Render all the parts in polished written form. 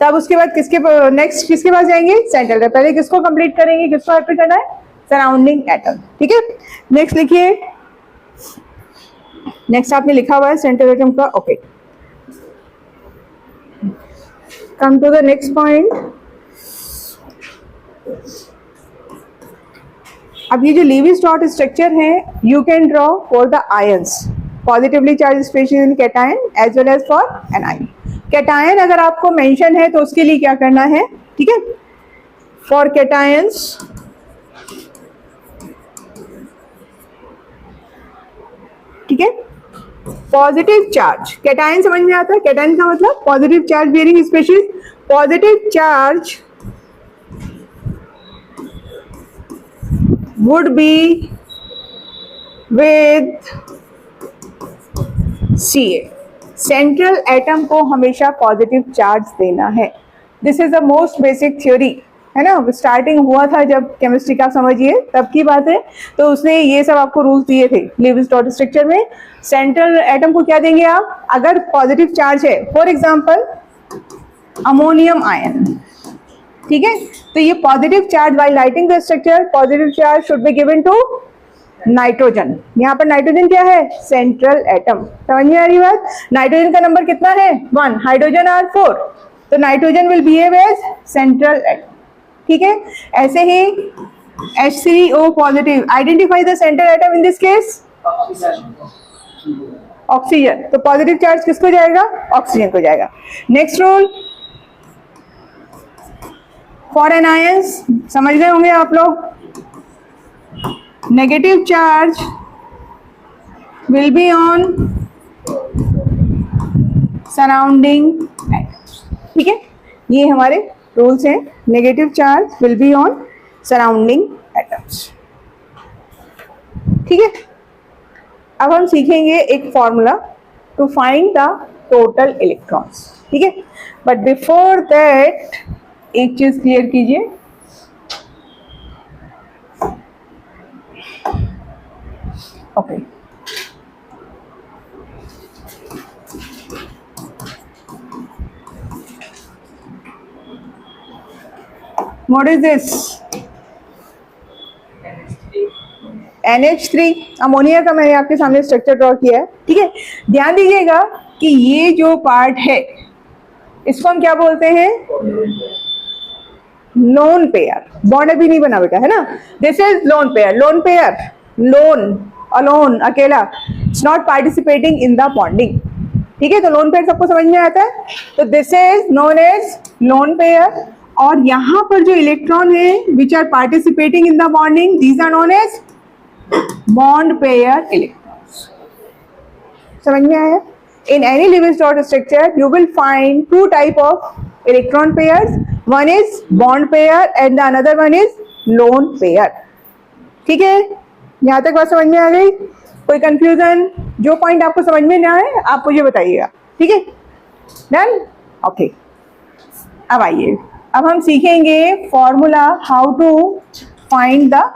तब उसके बाद नेक्स्ट किसके पास जाएंगे, सेंट्रल। पहले किसको कंप्लीट करेंगे, किसको हैप्पी करना है, सराउंडिंग एटम। ठीक है, नेक्स्ट लिखिए। नेक्स्ट आपने लिखा हुआ है सेंट्रल एटम का, okay. Come to the next point. अब ये जो लीविस डॉट स्ट्रक्चर है, you can draw for the ions, positively charge species in cation as well as for anion. Cation अगर आपको मेंशन है तो उसके लिए क्या करना है, ठीक है, फॉर कैटायंस ठीक है, पॉजिटिव चार्ज, कैटायन समझ में आता है, कैटायन का मतलब positive charge bearing species, positive charge would be with Ca। Central atom को हमेशा पॉजिटिव चार्ज देना है। This is the most basic theory, है ना, स्टार्टिंग हुआ था जब केमिस्ट्री का समझिए तब की बात है, तो उसने ये सब आपको रूल्स दिए थे लीविस डॉट स्ट्रक्चर में। सेंट्रल एटम को क्या देंगे आप, अगर पॉजिटिव चार्ज है, फॉर एग्जांपल अमोनियम आयन, ठीक है, तो ये positive charge by writing the structure, positive charge should be given to nitrogen. यहाँ पर नाइट्रोजन क्या है, सेंट्रल एटम। समझ में आ रही बात, नाइट्रोजन का नंबर कितना है 1, हाइड्रोजन आर 4, तो nitrogen will behave as central atom. ठीक है, ऐसे ही H3O positive, identify the central atom in this case, oxygen, तो पॉजिटिव चार्ज किसको जाएगा, ऑक्सीजन को जाएगा। नेक्स्ट रूल फॉर एनायंस, समझ गए होंगे आप लोग, negative charge will be on surrounding atoms. ठीक है, ये हमारे रूल्स हैं, negative charge will be on surrounding atoms. ठीक है, अब हम सीखेंगे एक formula to find the total electrons. ठीक है, बट बिफोर दैट एक चीज क्लियर कीजिए, okay, what is this, NH3 ammonia का मैंने आपके सामने स्ट्रक्चर ड्रॉ किया है। ठीक है, ध्यान दीजिएगा कि ये जो पार्ट है इसको हम क्या बोलते हैं, लोन पेयर। बॉन्ड अभी नहीं बना बेटा, है ना, this is lone pair. Lone pair, lone, alone, अकेला, it's not participating in the bonding. ठीक है, तो लोन पेयर सबको समझ में आता है, तो this is known as lone pair. और यहाँ पर जो इलेक्ट्रॉन है which are participating in the bonding, these are known as bond pair electrons. समझ में आया? In any Lewis dot structure, you will find two type of electron pairs. One is bond pair and the another one is lone pair. ठीक है, यहाँ तक बात समझ में आ गई? कोई कंफ्यूजन? जो पॉइंट आपको समझ में ना आए आप मुझे बताइएगा। ठीक है, डन, ओके। अब आइए, अब हम सीखेंगे formula how to find the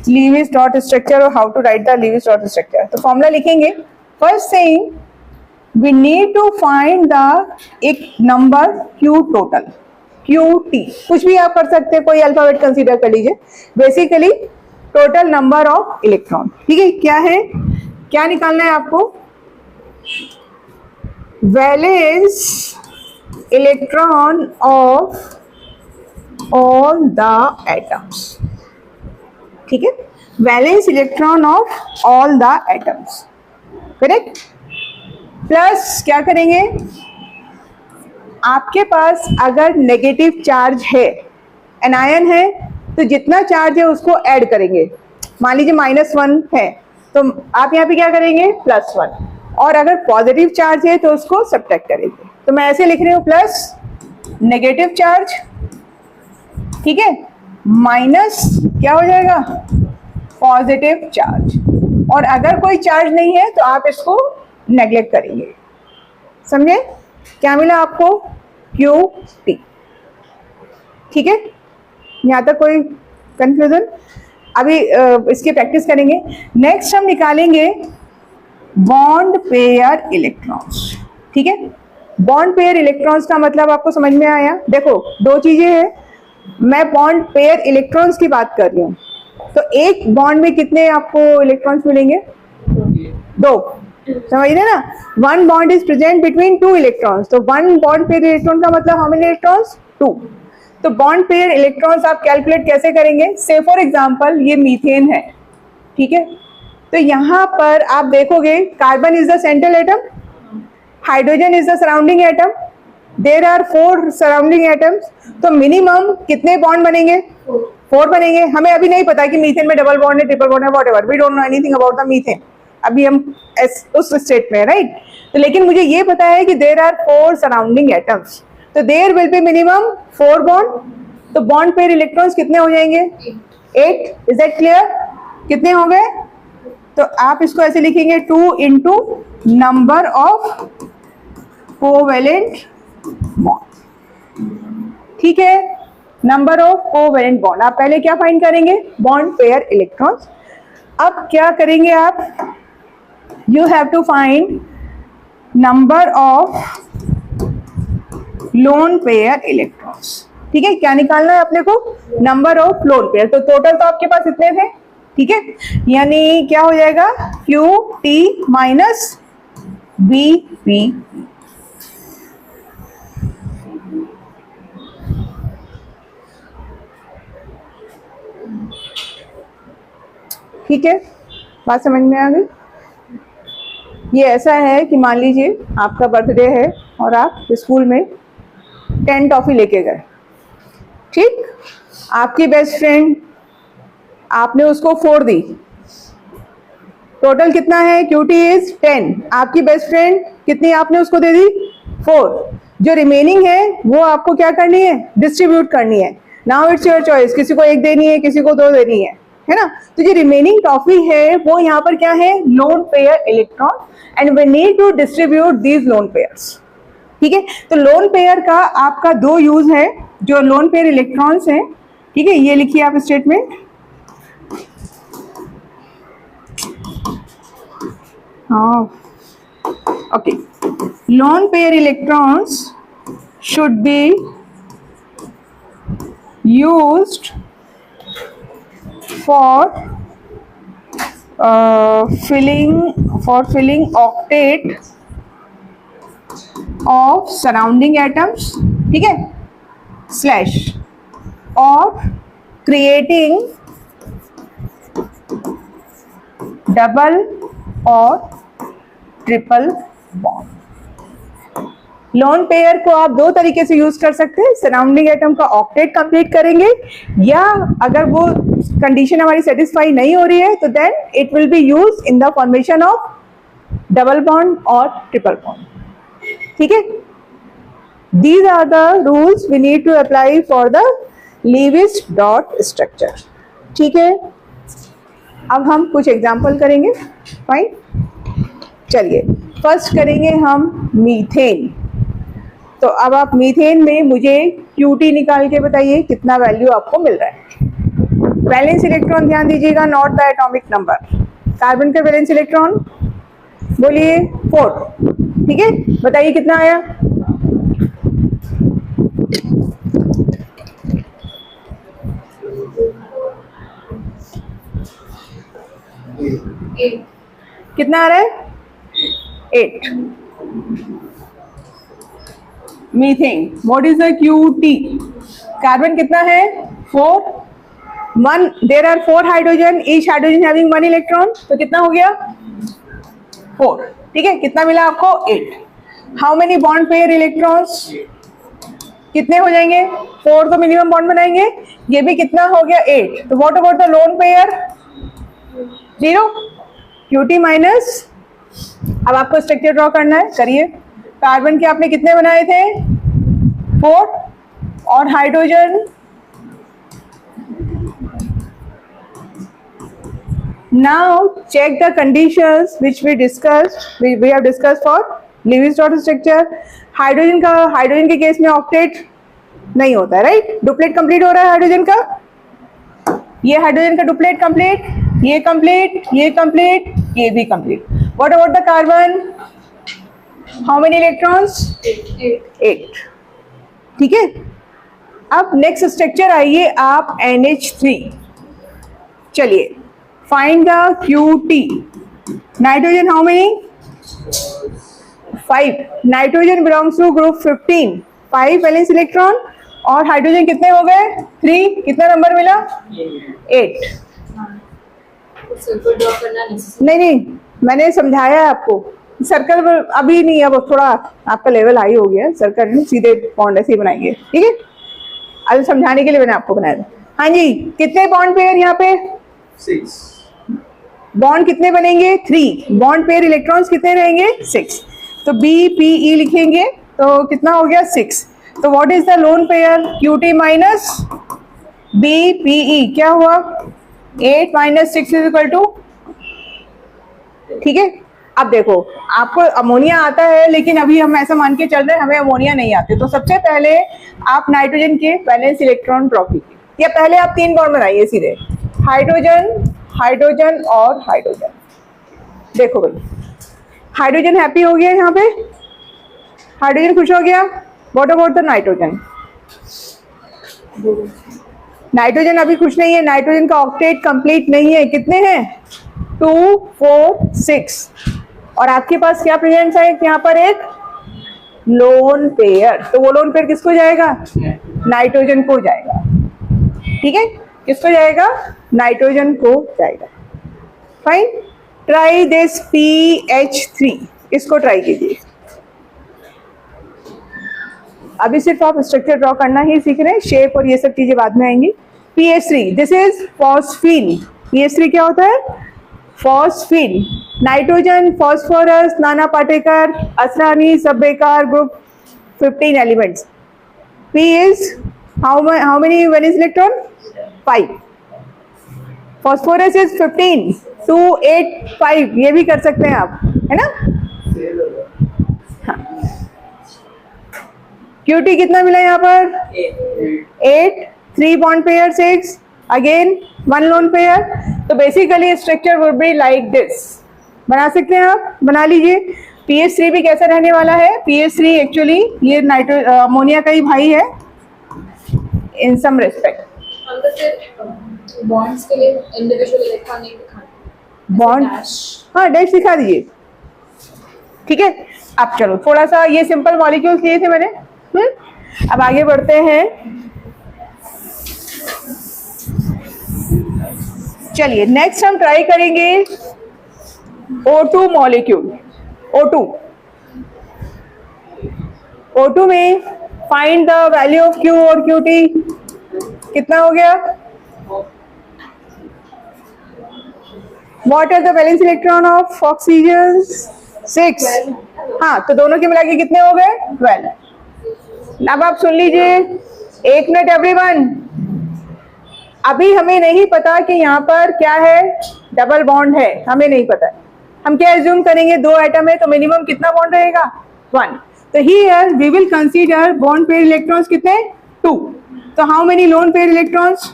Lewis dot structure और how to write the Lewis dot structure। तो फॉर्मूला लिखेंगे, first thing we need to find the एक नंबर Q टोटल, QT, कुछ भी आप कर सकते हैं, कोई अल्फाबेट कंसीडर कर लीजिए। Basically total number of electron. ठीक है, क्या है, क्या निकालना है आपको, valence electron of all the atoms. ठीक है, valence electron of all the atoms, correct. Plus क्या करेंगे, आपके पास अगर नेगेटिव चार्ज है, एनायन है, तो जितना चार्ज है उसको ऐड करेंगे। मान लीजिए -1 है तो आप यहाँ पे क्या करेंगे, +1, और अगर पॉजिटिव चार्ज है तो उसको सब्ट्रैक्ट करेंगे। तो मैं ऐसे लिख रही हूँ, प्लस नेगेटिव चार्ज, ठीक है, माइनस क्या हो जाएगा, पॉजिटिव चार्ज, और अगर कोई चार्ज नहीं है तो आप इसको नेग्लेक्ट करेंगे। समझे, क्या मिला आपको, QT। ठीक है, यहाँ तक कोई कंफ्यूजन? अभी इसकी प्रैक्टिस करेंगे। नेक्स्ट हम निकालेंगे बॉन्ड पेयर इलेक्ट्रॉन्स। ठीक है, बॉन्ड पेयर इलेक्ट्रॉन्स का मतलब आपको समझ में आया? देखो दो चीजें हैं, मैं बॉन्ड पेयर इलेक्ट्रॉन्स की बात कर रही हूँ। तो एक बॉन्ड में कितने आपको इलेक्ट्रॉन्स मिलेंगे? दो, समझ रहे ना? One bond is present between two electrons, तो वन बॉन्ड पेयर इलेक्ट्रॉन का मतलब हाउ मेनी इलेक्ट्रॉन्स? टू। तो बॉन्ड पेयर इलेक्ट्रॉन्स आप कैलकुलेट कैसे करेंगे? से फॉर एग्जांपल ये मीथेन है, ठीक है, तो यहाँ पर आप देखोगे carbon is the central atom, hydrogen is the surrounding atom, there are 4 surrounding atoms, तो मिनिमम कितने बॉन्ड बनेंगे? 4 बनेंगे। हमें अभी नहीं पता कि मीथेन में डबल बॉन्ड है, ट्रिपल बॉन्ड है, whatever, we don't know anything about the methane, अभी हम उस स्टेट में, राइट? तो लेकिन मुझे ये पता है कि देयर आर 4 सराउंडिंग एटम्स, तो there will be minimum 4 bond, तो बॉन्ड पेयर इलेक्ट्रॉन्स कितने हो जाएंगे? 8। Is that clear? कितने हो गए? तो आप इसको ऐसे लिखेंगे 2 into number of covalent bond, ठीक है, नंबर ऑफ कोवेलेंट बॉन्ड। आप पहले क्या फाइंड करेंगे? Bond pair electrons. अब क्या करेंगे आप? You have to find number of lone pair electrons, ठीक है, क्या निकालना है अपने को? Number of lone pair. तो टोटल तो आपके पास इतने थे, ठीक है, यानी क्या हो जाएगा? Q T minus B P, ठीक है, बात समझ में आ गई? ये ऐसा है कि मान लीजिए आपका बर्थडे है और आप स्कूल में 10 टॉफी लेके गए, ठीक, आपकी बेस्ट फ्रेंड, आपने उसको 4 दी, टोटल कितना है? क्यूटी इज 10, आपकी बेस्ट फ्रेंड कितनी आपने उसको दे दी? 4। जो रिमेनिंग है वो आपको क्या करनी है? डिस्ट्रीब्यूट करनी है। नाउ इट्स योर चॉइस, किसी को 1 देनी है, किसी को 2 देनी है ना? तो जो रिमेनिंग टॉफी है वो यहाँ पर क्या है? Lone pair electron, and we need to distribute these lone pairs, ठीक है। तो लोन पेयर का आपका 2 यूज है, जो लोन पेयर इलेक्ट्रॉन्स हैं, ठीक है, ये लिखिए आप स्टेटमेंट। हाँ, okay, loan pair electrons should be used for filling octet of surrounding atoms, ठीक है, slash, or creating double और ट्रिपल बॉन्ड। लोन पेयर को आप 2 तरीके से यूज कर सकते हैं, सराउंडिंग एटम का ऑक्टेट कंप्लीट करेंगे, या अगर वो कंडीशन हमारी सेटिस्फाई नहीं हो रही है तो then it will be use in the formation of double bond और ट्रिपल बॉन्ड, ठीक है। These are the rules we need to apply for the Lewis dot structure, ठीक है। अब हम कुछ एग्जाम्पल करेंगे, फाइन। चलिए फर्स्ट करेंगे हम मीथेन। तो अब आप मीथेन में मुझे क्यूटी निकाल के बताइए कितना वैल्यू आपको मिल रहा है। वैलेंस इलेक्ट्रॉन ध्यान दीजिएगा, not the atomic number. Carbon का वैलेंस इलेक्ट्रॉन बोलिए 4, ठीक है, बताइए कितना आया? कितना आ रहा है? 8। Methane, what is the QT? Carbon कितना है? 4। 1, there are 4 hydrogen, each hydrogen having 1 electron, तो कितना हो गया? 4, ठीक है। कितना मिला आपको? 8। How many bond pair electrons? कितने हो जाएंगे? 4 तो मिनिमम बॉन्ड बनाएंगे, ये भी कितना हो गया? 8। तो what about the lone pair? 0, QT minus. अब आपको स्ट्रक्चर ड्रॉ करना है, करिए। कार्बन के आपने कितने बनाए थे? 4, और hydrogen? Now check the conditions which we have discussed for Lewis dot structure. Hydrogen के केस में ऑक्टेट नहीं होता है, राइट? डुप्लेट कंप्लीट हो रहा है हाइड्रोजन का, ये हाइड्रोजन का डुप्लेट कंप्लीट, ये कंप्लीट, ये कंप्लीट, ये भी complete. What about the carbon? How many electrons? 8। ठीक है, अब नेक्स्ट स्ट्रक्चर आइए आप NH3। चलिए, find the QT। Nitrogen how many? 5। Nitrogen belongs to group 15, 5 valence electron, और हाइड्रोजन कितने हो गए? 3। कितना नंबर मिला? 8। नहीं, मैंने समझाया है आपको। सर्कल अभी नहीं, अब थोड़ा आपका लेवल हाई हो गया, सर्कल नहीं, सीधे बॉन्ड ऐसे ही बनाएंगे। ठीक है, अभी समझाने के लिए मैंने आपको बनाया था। हाँ जी, कितने बॉन्ड पेयर यहाँ पे? 6। बॉन्ड कितने बनेंगे? 3। बॉन्ड पेयर इलेक्ट्रॉन्स कितने रहेंगे? 6। तो BPE लिखेंगे तो कितना हो गया? 6। तो what is the lone pair? QT minus BPE क्या हुआ? 8 माइनस 6 इज इक्वल टू। ठीक है, अब देखो आपको अमोनिया आता है, लेकिन अभी हम ऐसा मान के चल रहे हैं हमें अमोनिया नहीं आते। तो सबसे पहले आप नाइट्रोजन के वैलेंस इलेक्ट्रॉन ड्रॉ कीजिए, या पहले आप 3 बॉन्ड बनाइए सीधे, हाइड्रोजन, हाइड्रोजन और हाइड्रोजन। देखो भाई, हाइड्रोजन हैप्पी हो गया, यहाँ पे हाइड्रोजन खुश हो गया। What about the nitrogen? Nitrogen अभी खुश नहीं है, नाइट्रोजन का ऑक्टेट कंप्लीट नहीं है। कितने हैं? 2, 4, 6। और आपके पास क्या प्रेजेंस है यहाँ पर? एक लोन पेयर। तो वो लोन पेयर किसको जाएगा? नाइट्रोजन को जाएगा। ठीक है, किसको जाएगा? नाइट्रोजन को जाएगा। फाइन, ट्राई दिस PH3, इसको ट्राई कीजिए। अभी सिर्फ आप स्ट्रक्चर ड्रॉ करना ही सीख रहे हैं, शेप और ये सब चीजें बाद में आएंगी। PH3, this is phosphine. PH3 क्या होता है? Phosphine. Nitrogen, phosphorus, Nana Patekar, Asrani, सब बेकार, group 15 elements. P is how many valence electron? 5. Phosphorus is 15, 2, 8, 5। ये भी कर सकते हैं आप, है ना? हाँ। QT कितना मिला यहाँ पर? 8, 3 bond pair, 6, again 1 lone pair. तो basically structure would be like this. बना सकते हैं आप, बना लीजिए। PH3 भी कैसा रहने वाला है? PH3 एक्चुअली ये अमोनिया का ही भाई है इन सम रेस्पेक्ट। बॉन्ड्स के लिए इंडिविजुअल इलेक्ट्रॉन नहीं दिखाना, बॉन्ड, हाँ डैश दिखा दीजिए। ठीक है, अब चलो थोड़ा सा ये सिंपल मॉलिक्यूल्स लिए थे मैंने। अब आगे बढ़ते हैं। चलिए नेक्स्ट हम ट्राई करेंगे O2 मॉलिक्यूल। O2 में find the value of Q और QT। कितना हो गया? What are the valence electron of oxygen? 6। हाँ, तो दोनों के मिला के कितने हो गए? 12। अब आप सुन लीजिए, 1 मिनट एवरीवन। अभी हमें नहीं पता कि यहाँ पर क्या है, डबल बॉन्ड है, हमें नहीं पता है। हम क्या एज्यूम करेंगे? 2 एटम है तो मिनिमम कितना बॉन्ड रहेगा? 1। तो here we will consider bond pair electrons कितने? 2। तो how many lone pair electrons?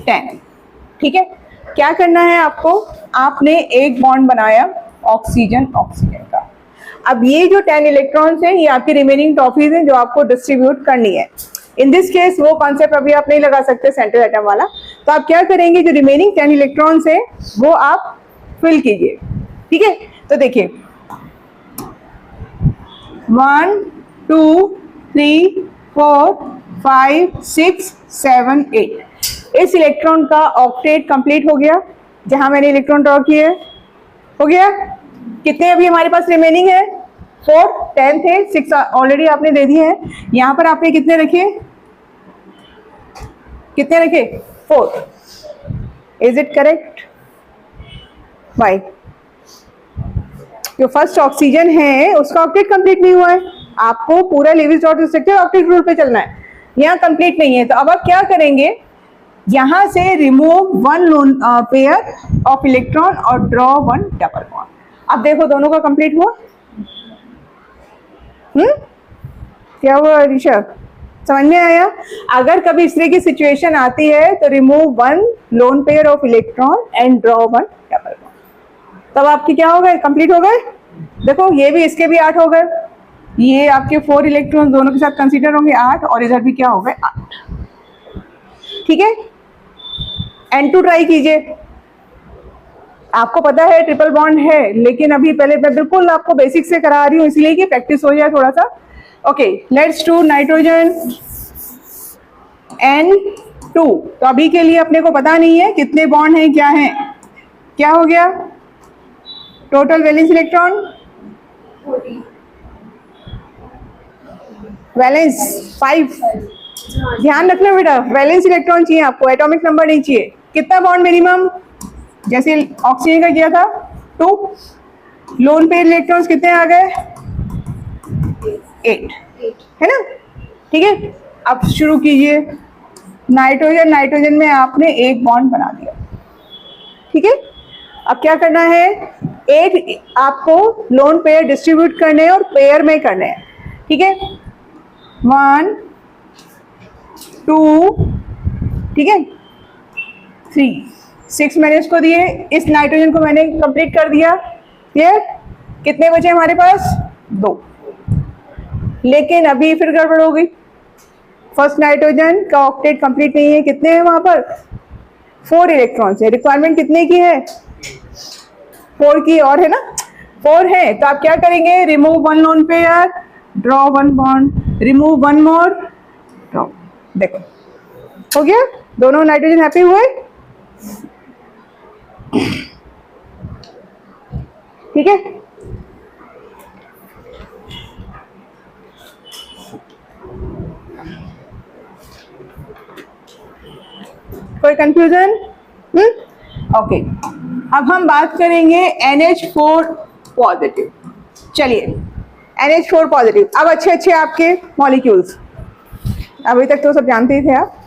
10। ठीक है, क्या करना है आपको? आपने एक बॉन्ड बनाया ऑक्सीजन का। अब ये जो 10 इलेक्ट्रॉन्स हैं ये आपकी रिमेनिंग टॉफीज हैं जो आपको डिस्ट्रीब्यूट करनी है। इन दिस केस वो कॉन्सेप्ट अभी आप नहीं लगा सकते सेंट्रल एटम वाला। तो आप क्या करेंगे, जो रिमेनिंग 10 इलेक्ट्रॉन्स हैं वो आप फिल कीजिए। ठीक है, तो देखिए 1, 2, 3, 4, 5, 6, 7, 8। इस इलेक्ट्रॉन का ऑक्टेट कंप्लीट हो गया। जहां मैंने इलेक्ट्रॉन ड्रॉ किए हो गया। कितने अभी हमारे पास रिमेनिंग है? 4, 10 थे, 6 ऑलरेडी आपने दे दिए हैं। यहां पर आपने कितने रखे? 4। Is it correct? वाई? जो फर्स्ट ऑक्सीजन है उसका ऑक्टेट कंप्लीट नहीं हुआ है। आपको पूरा Lewis dot structure octet rule पे चलना है, यहाँ कंप्लीट नहीं है। तो अब आप क्या करेंगे, यहां से remove 1 lone pair of electron और ड्रॉ 1 डबल बॉन्ड। अब देखो दोनों का कंप्लीट हुआ। क्या हुआ ऋषभ? समझ में आया? अगर कभी इस तरह की सिचुएशन आती है तो remove 1 lone pair of electron and draw 1 double bond. तब आपकी क्या हो गए? कंप्लीट हो गए। देखो ये भी इसके भी 8 हो गए, ये आपके 4 इलेक्ट्रॉन दोनों के साथ कंसीडर होंगे 8, और इधर भी क्या हो गए 8। ठीक है, N2 ट्राई कीजिए। आपको पता है ट्रिपल बॉन्ड है, लेकिन अभी पहले मैं बिल्कुल आपको बेसिक से करा रही हूँ इसलिए कि प्रैक्टिस हो जाए थोड़ा सा। Okay, let's do nitrogen N2। तो अभी के लिए अपने को पता नहीं है कितने बॉन्ड हैं, क्या है, क्या हो गया टोटल वैलेंस इलेक्ट्रॉन, 40 वैलेंस 5। ध्यान रखना बेटा, वैलेंस इलेक्ट्रॉन चाहिए आपको, एटॉमिक नंबर नहीं चाहिए। कितना बॉन्ड मिनिमम, जैसे ऑक्सीजन का किया था 2, लोन पेयर इलेक्ट्रॉन्स कितने आ गए 8, है ना। ठीक है, अब शुरू कीजिए। नाइट्रोजन में आपने एक बॉन्ड बना दिया। ठीक है, अब क्या करना है, 8 आपको लोन पेयर डिस्ट्रीब्यूट करने हैं और पेयर में करने हैं। ठीक है, 1 2, ठीक है 3 6 मैंने इसको दिए, इस नाइट्रोजन को मैंने कंप्लीट कर दिया। क्लियर, कितने बचे हमारे पास 2, लेकिन अभी फिर गड़बड़ हो गई। फर्स्ट नाइट्रोजन का ऑक्टेट कंप्लीट नहीं है, कितने हैं वहां पर 4 इलेक्ट्रॉन्स है, रिक्वायरमेंट कितने की है 4 की, और है ना 4 है। तो आप क्या करेंगे, remove 1 lone pair, draw 1 bond, remove 1 मोर, ड्रॉ। देखो हो गया, दोनों नाइट्रोजन हैप्पी हुए। ठीक है, कोई कंफ्यूजन? ओके, अब हम बात करेंगे NH4 पॉजिटिव। चलिए NH4 पॉजिटिव, अब अच्छे अच्छे आपके मॉलिक्यूल्स, अभी तक तो सब जानते ही थे आप।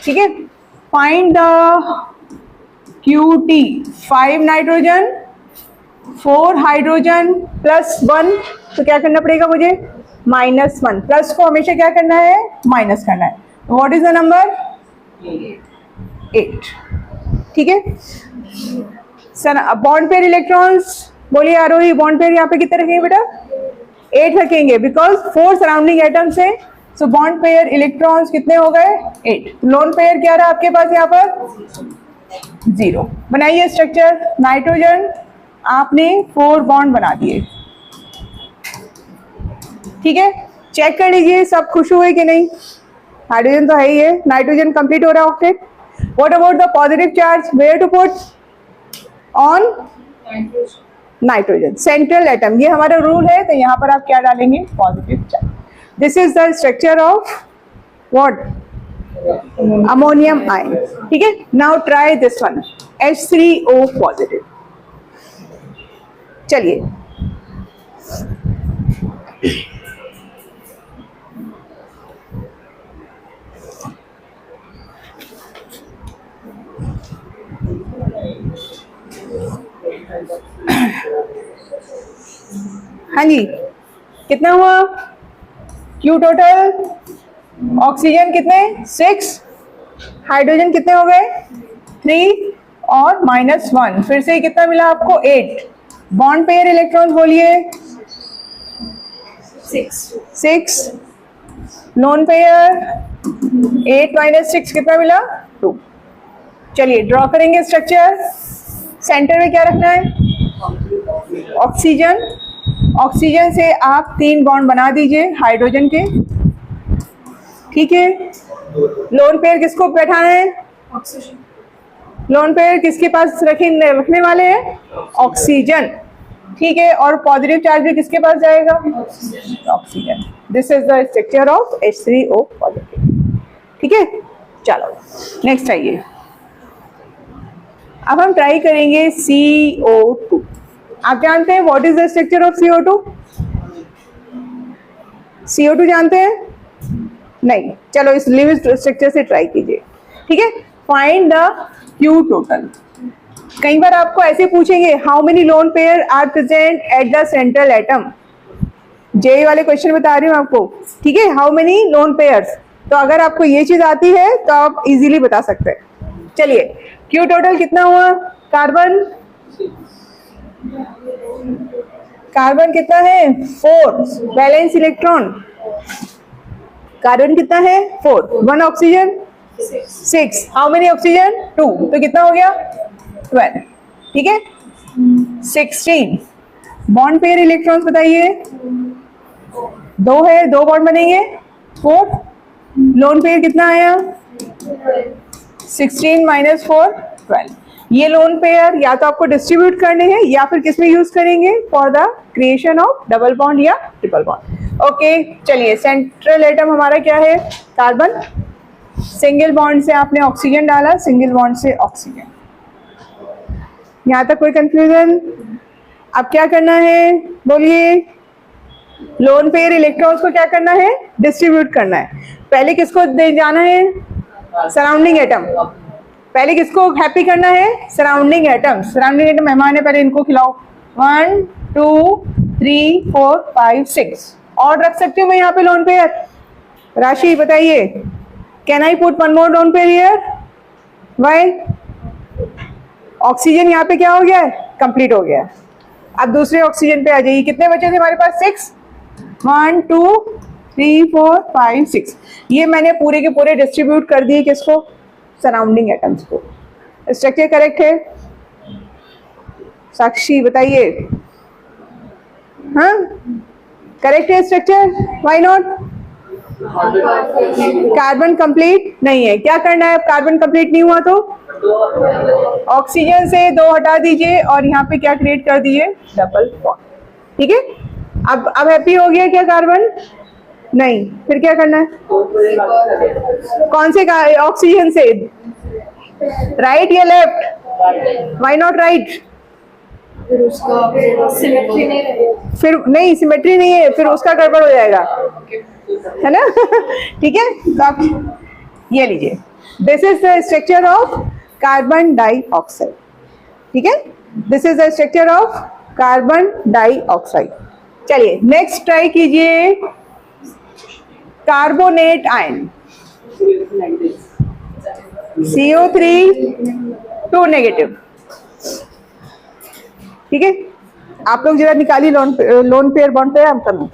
ठीक है, find the QT, 5 nitrogen 4 hydrogen +1, तो क्या करना पड़ेगा मुझे -1, प्लस को हमेशा क्या करना है माइनस करना है। What is the number 8। ठीक है सर, बॉन्ड पेयर इलेक्ट्रॉन्स बोलिए आरोही, बॉन्ड पेयर यहाँ पे कितने रखेंगे बेटा 8 रखेंगे, बिकॉज 4 सराउंडिंग एटम्स है। सो बॉन्ड पेयर इलेक्ट्रॉन्स कितने हो गए 8। लोन पेयर क्या रहा आपके पास यहाँ पर 0। बनाइए स्ट्रक्चर, नाइट्रोजन आपने 4 बॉन्ड बना दिए। ठीक है, चेक कर लीजिए सब खुश हुए कि नहीं। हाइड्रोजन तो है ही है, नाइट्रोजन कंप्लीट हो रहा है octet. What about the positive charge, where to put on nitrogen central atom, ये हमारा रूल है, तो यहाँ पर आप क्या डालेंगे positive charge. This is the structure of what ammonium ion. ठीक है, now try this one H3O positive. चलिए हाँ जी, कितना हुआ Q टोटल, ऑक्सीजन कितने 6, हाइड्रोजन कितने हो गए 3 और -1, फिर से कितना मिला आपको 8। बॉन्ड पेयर इलेक्ट्रॉन्स बोलिए 6, लोन पेयर 8 - 6 कितना मिला 2। चलिए ड्रॉ करेंगे स्ट्रक्चर। सेंटर में क्या रखना है ऑक्सीजन, ऑक्सीजन से आप 3 बॉन्ड बना दीजिए हाइड्रोजन के। ठीक है, लोन पेयर किसको बैठाना है ऑक्सीजन, लोन पेयर किसके पास रखने वाले हैं ऑक्सीजन। ठीक है, और पॉजिटिव चार्ज भी किसके पास जाएगा oxygen. This is the structure of H3O positive. ठीक है, चलो नेक्स्ट आइए। अब हम ट्राई करेंगे CO2। आप जानते हैं what is the structure of CO2? CO2 जानते हैं नहीं, चलो इस लिविंग स्ट्रक्चर से ट्राई कीजिए। ठीक है, फाइंड द Q टोटल। कई बार आपको ऐसे पूछेंगे how many lone pair are present at the central atom, JEE वाले क्वेश्चन बता रही हूँ आपको। ठीक है, हाउ मेनी लोन पेयर्स, तो अगर आपको ये चीज आती है तो आप इजीली बता सकते हैं। चलिए Q टोटल कितना हुआ, कार्बन कार्बन कितना है 4 वैलेंस इलेक्ट्रॉन, कार्बन कितना है 4, 1 ऑक्सीजन 6, हाउ मेनी ऑक्सीजन 2, तो कितना हो गया 12, ठीक है 16। बॉन्ड पेयर इलेक्ट्रॉन्स बताइए, 2 है, 2 बॉन्ड बनेंगे 4, लोन पेयर कितना आया 16 माइनस 4 12। ये लोन पेयर या तो आपको डिस्ट्रीब्यूट करने हैं या फिर किस में यूज करेंगे for the creation of double bond या ट्रिपल बॉन्ड। ओके चलिए, सेंट्रल एटम हमारा क्या है कार्बन, सिंगल बॉन्ड से आपने ऑक्सीजन डाला, सिंगल बॉन्ड से ऑक्सीजन। यहां तक कोई कंफ्यूजन? अब क्या करना है बोलिए, लोन पेयर इलेक्ट्रॉन्स को क्या करना है डिस्ट्रीब्यूट करना है। पहले किसको दे जाना है सराउंडिंग एटम, पहले किसको हैप्पी करना है सराउंडिंग एटम, सराउंडिंग एटम मेहमान है, पहले इनको खिलाओ। 1 2 3 4 5 6 और रख सकती हूँ मैं यहाँ पे लोन पेयर। राशि बताइए, can I put 1 more lone pair here, why? Oxygen यहाँ पे क्या हो गया है कंप्लीट हो गया। अब दूसरे ऑक्सीजन पे आ जाइए, कितने बचे थे हमारे पास 6, 1 2 3 4 5 6, ये मैंने पूरे के पूरे डिस्ट्रीब्यूट कर दिए किसको सराउंडिंग एटम्स को। स्ट्रक्चर करेक्ट है? साक्षी बताइए, हाँ करेक्ट है structure, why not? Carbon complete नहीं है, क्या करना है, कार्बन कंप्लीट नहीं हुआ तो ऑक्सीजन से 2 हटा दीजिए और यहाँ पे क्या क्रिएट कर दीजिए डबल बॉन्ड, ठीक है। अब हैप्पी हो गया क्या कार्बन? नहीं, फिर क्या करना है, कौन से का ऑक्सीजन से, राइट या लेफ्ट? Why not right? फिर उसका सिमेट्री नहीं रहेगी, फिर नहीं सिमेट्री नहीं है, फिर उसका गड़बड़ हो जाएगा, है ना ठीक है, तो आप ये लीजिए, this is the structure of carbon dioxide, ठीक है, this is the structure of carbon dioxide. चलिए नेक्स्ट ट्राई कीजिए, कार्बोनेट आयन CO3 2 नेगेटिव, ठीक है। आप लोग जरा निकालिए लोन पेयर बॉन्ड पे, हम करूँ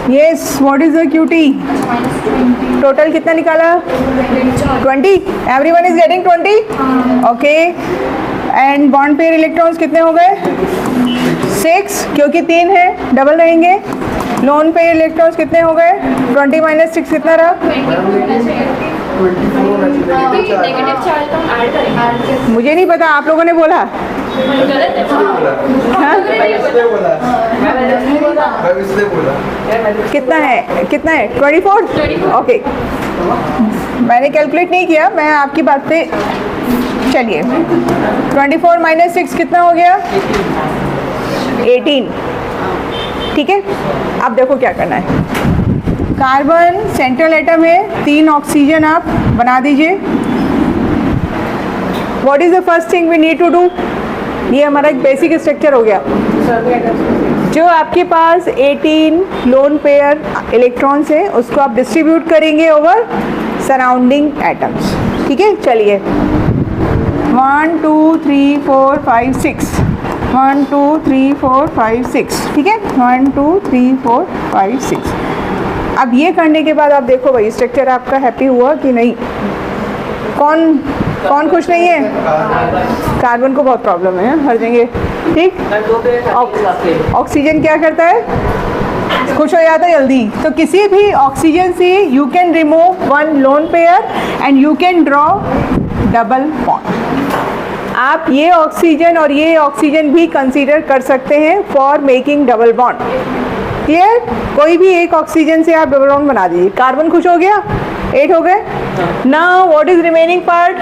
yes, what is the QT? Total कितना निकाला 20, everyone is getting 20, okay. And bond pair electrons कितने हो गए 6, क्योंकि 3 है डबल रहेंगे। लोन पेयर इलेक्ट्रॉन्स कितने हो गए 20 माइनस 6 कितना रहा? नेगेटिव चार्ज तो हम ऐड करेंगे, मुझे नहीं पता, आप लोगों ने बोला गलत है हाँ? कितना है 24, ओके। मैंने कैलकुलेट नहीं किया, मैं आपकी बात पे चलिए। 24 माइनस 6 कितना हो गया 18, ठीक है। अब देखो क्या करना है, कार्बन सेंट्रल एटम है, 3 ऑक्सीजन आप बना दीजिए। What is the first thing we need to do, ये हमारा एक बेसिक स्ट्रक्चर हो गया। जो आपके पास 18 लोन पेयर इलेक्ट्रॉन्स है उसको आप डिस्ट्रीब्यूट करेंगे ओवर सराउंडिंग एटम्स, ठीक है। चलिए 1 2 3 4 5 6, 1 2 3 4 5 6, ठीक है, 1 2 3 4 5 6। अब ये करने के बाद आप देखो भाई स्ट्रक्चर आपका हैप्पी हुआ कि नहीं, कौन खुश नहीं है? कार्बन को बहुत प्रॉब्लम है हर जगह, ठीक। ऑक्सीजन क्या करता है, खुश हो जाता है जल्दी। तो किसी भी ऑक्सीजन से you can remove 1 lone pair and you can draw double bond. आप ये ऑक्सीजन और ये ऑक्सीजन भी कंसीडर कर सकते हैं for making double bond, clear. कोई भी एक ऑक्सीजन से आप डबल बॉन्ड बना दीजिए। कार्बन खुश हो गया, 8 हो गए। Now what is remaining part,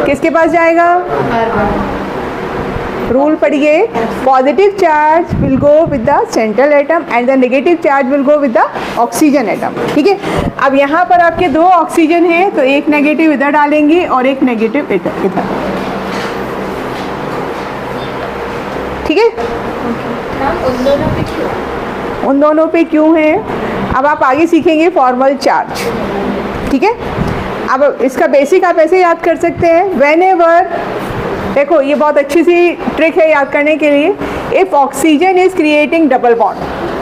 किसके पास जाएगा? रूल पढ़िए, positive charge will go with the central atom and the negative charge will go with the oxygen atom. ठीक है, अब यहाँ पर आपके 2 ऑक्सीजन हैं तो एक नेगेटिव इधर डालेंगे और एक नेगेटिव इधर। ठीक है, उन दोनों पे क्यों है, अब आप आगे सीखेंगे फॉर्मल चार्ज। ठीक है, अब इसका बेसिक आप ऐसे याद कर सकते हैं, व्हेनेवर, देखो ये बहुत अच्छी सी ट्रिक है याद करने के लिए, if oxygen is creating double bond,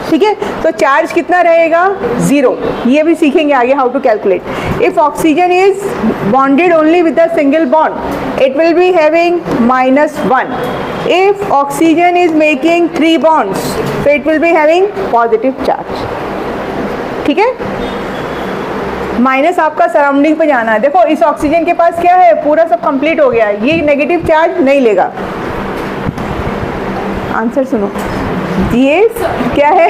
ठीक है, तो चार्ज कितना रहेगा, 0। ये भी सीखेंगे आगे how to calculate. If oxygen is bonded only with the single bond it will be having -1। If oxygen is making 3 bonds तो it will be having positive charge. ठीक है, माइनस आपका सराउंडिंग पे जाना है। देखो इस ऑक्सीजन के पास क्या है, पूरा सब कंप्लीट हो गया है, ये नेगेटिव चार्ज नहीं लेगा। आंसर सुनो, ये क्या है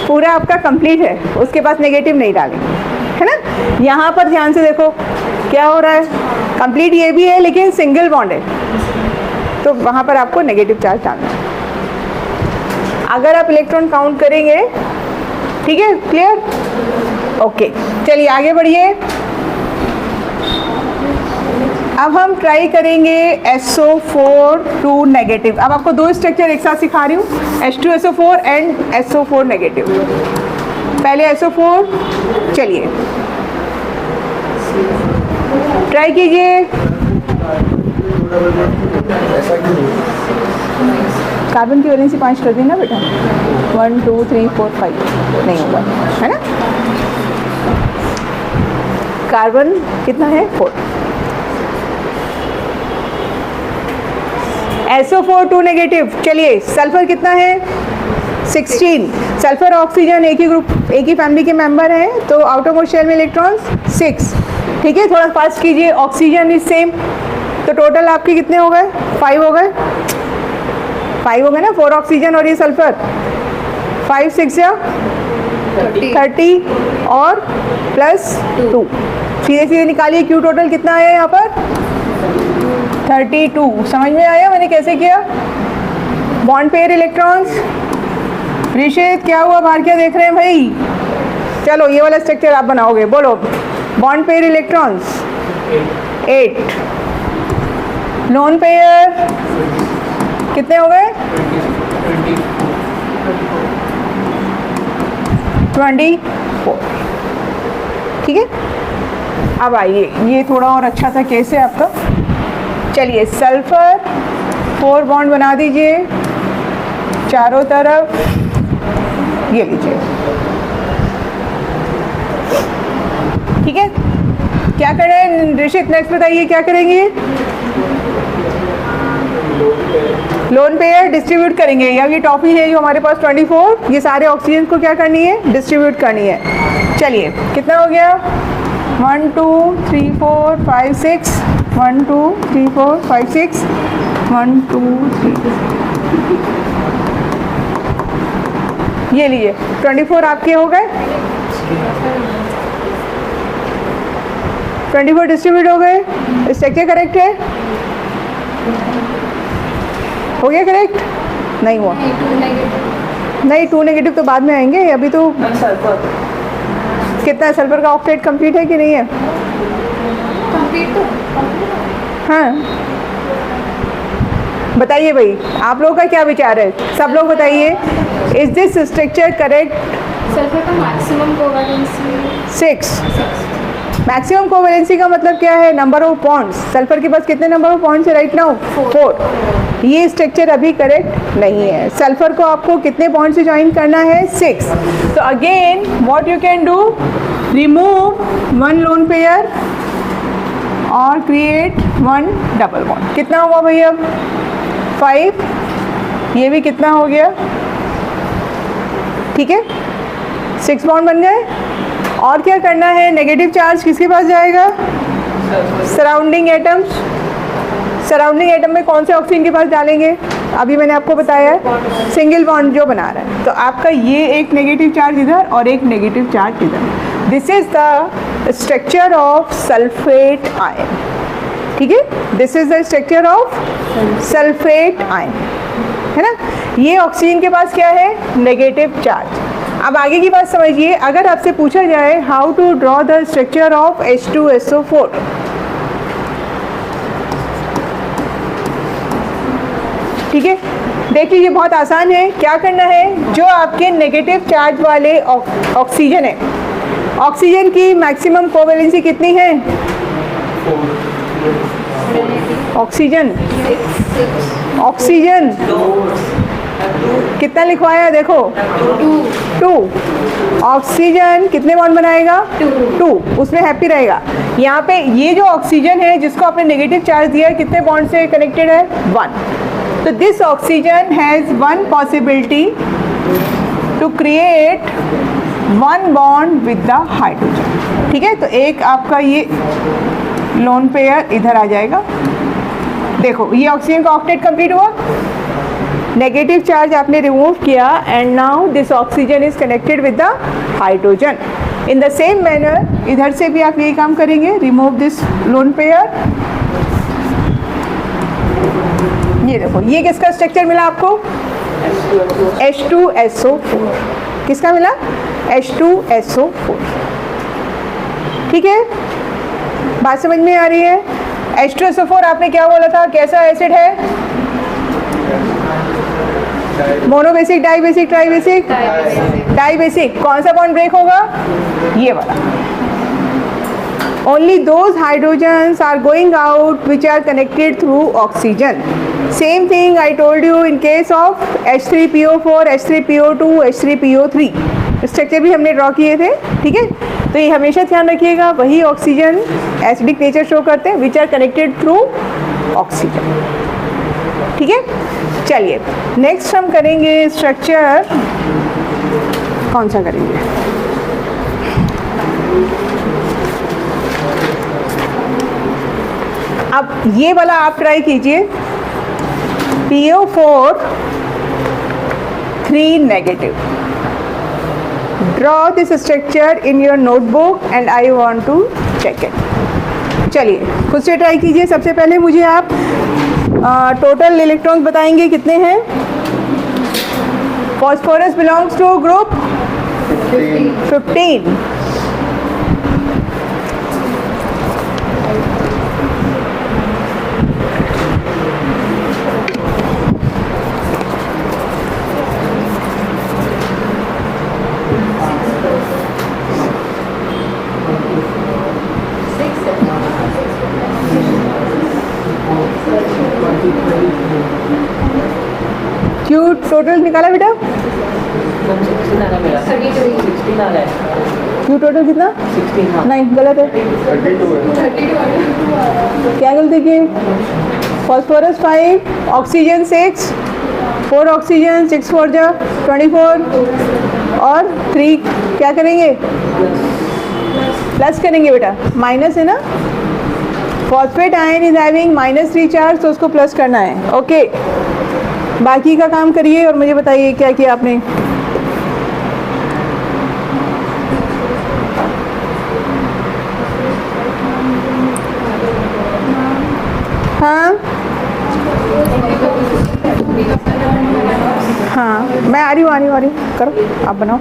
पूरा आपका कंप्लीट है, उसके पास नेगेटिव नहीं डालेंगे, है ना। यहाँ पर ध्यान से देखो क्या हो रहा है, कंप्लीट ये भी है लेकिन सिंगल बॉन्ड है, तो वहाँ पर आपको नेगेटिव चार्ज डालना है। अगर आप इलेक्ट्रॉन काउंट करेंगे, ठीक है, क्लियर, ओके। चलिए आगे बढ़िए, अब हम ट्राई करेंगे SO4 2 नेगेटिव। अब आपको 2 स्ट्रक्चर एक साथ सिखा रही हूँ, H2SO4 एंड SO4 नेगेटिव। पहले SO4, चलिए ट्राई कीजिए। कार्बन की वैलेंसी 5 कर दी ना बेटा, 1 2 3 4 5 नहीं होगा, है ना। कार्बन कितना है, 4। SO4 2 negative. चलिए सल्फर कितना है, 16। सल्फर ऑक्सीजन एक ही ग्रुप, एक ही फैमिली के मेंबर हैं, तो आउटरमोस्ट शेल में इलेक्ट्रॉन्स 6। ठीक है, थोड़ा फास्ट कीजिए, ऑक्सीजन इज सेम, तो टोटल आपके कितने हो गए, 5 हो गए, 5 हो गए ना, 4 ऑक्सीजन और ये सल्फर, 5 6 या 30 और +2, सीधे सीधे निकालिए, क्यू टोटल कितना आया यहाँ पर, 32। समझ में आया मैंने कैसे किया। बॉन्ड पेयर इलेक्ट्रॉन्स, रिशित क्या हुआ, बाहर क्या देख रहे हैं भाई, चलो ये वाला स्ट्रक्चर आप बनाओगे, बोलो। Bond pair electrons 8, lone pair कितने हो गए, 24। ठीक है, अब आइए ये थोड़ा और अच्छा सा केस है आपका। चलिए सल्फर 4 बॉन्ड बना दीजिए चारों तरफ, ये लीजिए। ठीक है, क्या करें ऋषित, नेक्स्ट बताइए क्या करेंगे, लोन पेयर डिस्ट्रीब्यूट करेंगे। या ये टॉपी है जो हमारे पास 24, ये सारे ऑक्सीजन को क्या करनी है, डिस्ट्रीब्यूट करनी है। चलिए कितना हो गया, 1 2 3 4 5 6, 1 2 3 4 5 6, 1 2 3, ये लीजिए 24 आपके हो गए, 24 डिस्ट्रीब्यूट हो गए। स्ट्रक्चर करेक्ट है, हो गया करेक्ट, नहीं हुआ, नहीं 2 नेगेटिव तो बाद में आएंगे, अभी तो कितना है सल्फर का ऑक्साइड कंप्लीट है कि नहीं है, कंप्लीट तो हाँ बताइए भाई, आप लोगों का क्या विचार है, सब लोग बताइए। Is this structure correct, sulphur का मैक्सिमम कोवैलेंसी 6। मैक्सिमम कोवैलेंसी का मतलब क्या है, नंबर ऑफ बॉन्ड्स। सल्फर के पास कितने नंबर ऑफ बॉन्ड्स है राइट नाउ, 4। ये स्ट्रक्चर अभी करेक्ट नहीं है, सल्फर को आपको कितने बॉन्ड से ज्वाइन करना है, 6। तो again what you can do, remove 1 lone pair और क्रिएट 1 डबल बॉन्ड। कितना हुआ भैया, 5, ये भी कितना हो गया, ठीक है 6 बॉन्ड बन गए। और क्या करना है, नेगेटिव चार्ज किसके पास जाएगा, सराउंडिंग एटम्स। सराउंडिंग एटम में कौन से ऑक्सीजन के पास डालेंगे, अभी मैंने आपको बताया है सिंगल बॉन्ड जो बना रहा है, तो आपका ये एक नेगेटिव चार्ज इधर और एक नेगेटिव चार्ज इधर। This is the structure of sulphate ion. ठीक है, this is the structure of sulphate ion, है ना। ये ऑक्सीजन के पास क्या है, नेगेटिव चार्ज। अब आगे की बात समझिए, अगर आपसे पूछा जाए how to draw the structure of H2SO4, ठीक है, देख लीजिए बहुत आसान है। क्या करना है, जो आपके नेगेटिव चार्ज वाले ऑक्सीजन है, ऑक्सीजन की मैक्सिमम कोवैलेंसी कितनी है, ऑक्सीजन कितना लिखवाया, देखो 2। ऑक्सीजन कितने बॉन्ड बनाएगा, 2, उसमें हैप्पी रहेगा। यहाँ पे ये जो ऑक्सीजन है जिसको आपने नेगेटिव चार्ज दिया है, कितने बॉन्ड से कनेक्टेड है, 1। तो this oxygen has 1 possibility to create 1 bond with the hydrogen, ठीक है। तो एक आपका ये लोन पेयर इधर आ जाएगा। देखो ये ऑक्सीजन का ऑक्टेट कंप्लीट हुआ, नेगेटिव चार्ज आपने रिमूव किया, and now this oxygen is connected with the hydrogen. In the same manner इधर से भी आप यही काम करेंगे, रिमूव दिस लोन पेयर। ये देखो, ये किसका स्ट्रक्चर मिला आपको, H2SO4। किसका मिला, H2SO4, ठीक है। बात समझ में आ रही है। H2SO4 आपने क्या बोला था, कैसा एसिड है, मोनोबेसिक, डाइबेसिक, ट्राइबेसिक, डाइबेसिक। कौन सा बॉन्ड ब्रेक होगा, ये वाला। Only those hydrogens are going out which are connected through oxygen. Same thing I told you in case of H3PO4, H3PO2, H3PO3, structure भी हमने ड्रॉ किए थे, ठीक है। तो ये हमेशा ध्यान रखिएगा, वही ऑक्सीजन एसिडिक नेचर शो करते हैं which are connected through oxygen, ठीक है। चलिए नेक्स्ट हम करेंगे स्ट्रक्चर, कौन सा करेंगे, अब ये वाला आप ट्राई कीजिए, PO4 3 negative. Draw this structure in your notebook and I want to check it. चलिए खुद से ट्राई कीजिए। सबसे पहले मुझे आप टोटल इलेक्ट्रॉन्स बताएंगे कितने हैं। Phosphorus belongs to group 15। क्यों टोटल निकाला बेटा, क्यों टोटल कितना, 16। नहीं गलत है, 32। क्या गलती की, फॉस्फोरस 5, ऑक्सीजन 6, 4 ऑक्सीजन, 6 4 जा 24 और 3 क्या करेंगे, प्लस करेंगे बेटा, माइनस है ना। Phosphate ion is having -3 charge, तो उसको प्लस करना है। ओके बाकी का काम करिए और मुझे बताइए क्या किया आपने। हाँ हाँ मैं आ रही हूँ करो आप बनाओ।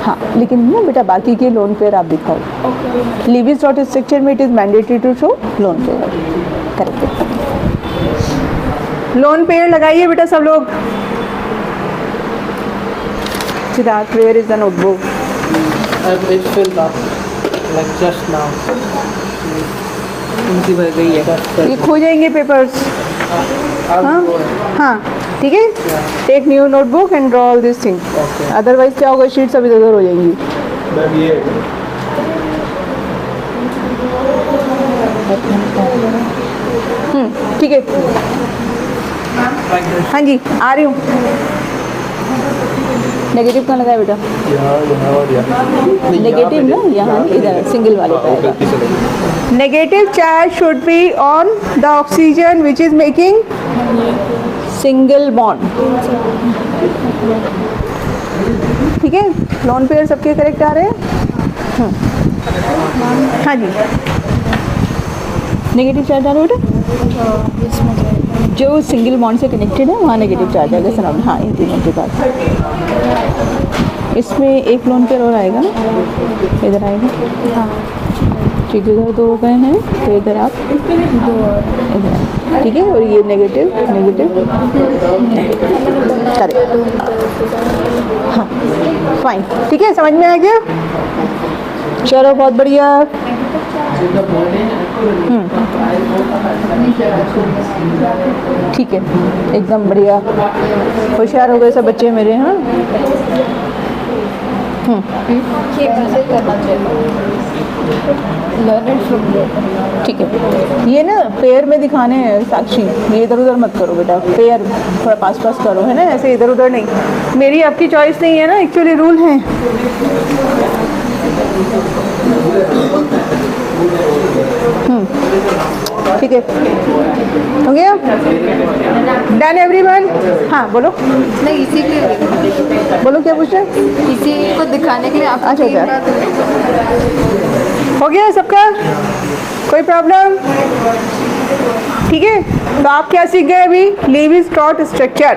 हाँ लेकिन ना बेटा बाकी के लोन पेयर आप दिखाओ। लीविस डॉट स्ट्रक्चर में it is mandatory to show lone pair. Correct, lone pair लगाइए बेटा सब लोग। Siddharth where is the notebook? It's filled up like just now. उनकी भर गई है। ये खो जाएंगे पेपर्स। हाँ हाँ ठीक है, take new notebook and draw all this thing. Otherwise क्या होगा, शीट्स अभी इधर हो जाएंगी। ठीक है हाँ जी आ रही हूँ। नेगेटिव कहाँ लगाया बेटा? नेगेटिव ना यहाँ इधर सिंगल वाले का। Negative charge should be on the oxygen which is making single bond. ठीक है, लोन पेयर सबके करेक्ट आ रहे हैं। हाँ जी, नेगेटिव चार्ज डालो बेटा, जो सिंगल बॉन्ड से कनेक्टेड है वहाँ नेगेटिव चार्ज आएगा सराउंड। हाँ, इन तीनों के बाद इसमें एक लोन पेयर और आएगा ना, इधर आएगा। हाँ, ठीक है, इधर 2 हो गए हैं, तो इधर आप 2 और इधर, ठीक है। और ये नेगेटिव नेगेटिव करेक्ट। हाँ, फाइन, ठीक है, समझ में आ गया? चलो, बहुत बढ़िया। ठीक है, एकदम बढ़िया, होशियार हो गए सब बच्चे मेरे। हाँ, ठीक है। ये ना पेयर में दिखाने हैं साक्षी, ये इधर उधर मत करो बेटा, पेयर थोड़ा पास पास करो, है ना, ऐसे इधर उधर नहीं। मेरी आपकी चॉइस नहीं है ना, एक्चुअली रूल है। ठीक है, हो गया? Done everyone? हाँ, बोलो। नहीं, इसी के बोलो, क्या पूछ रहे हैं? इसी को दिखाने के लिए आप अच्छा, हो गया सबका? कोई प्रॉब्लम? ठीक है, तो आप क्या सीख गए अभी? Lewis dot structure.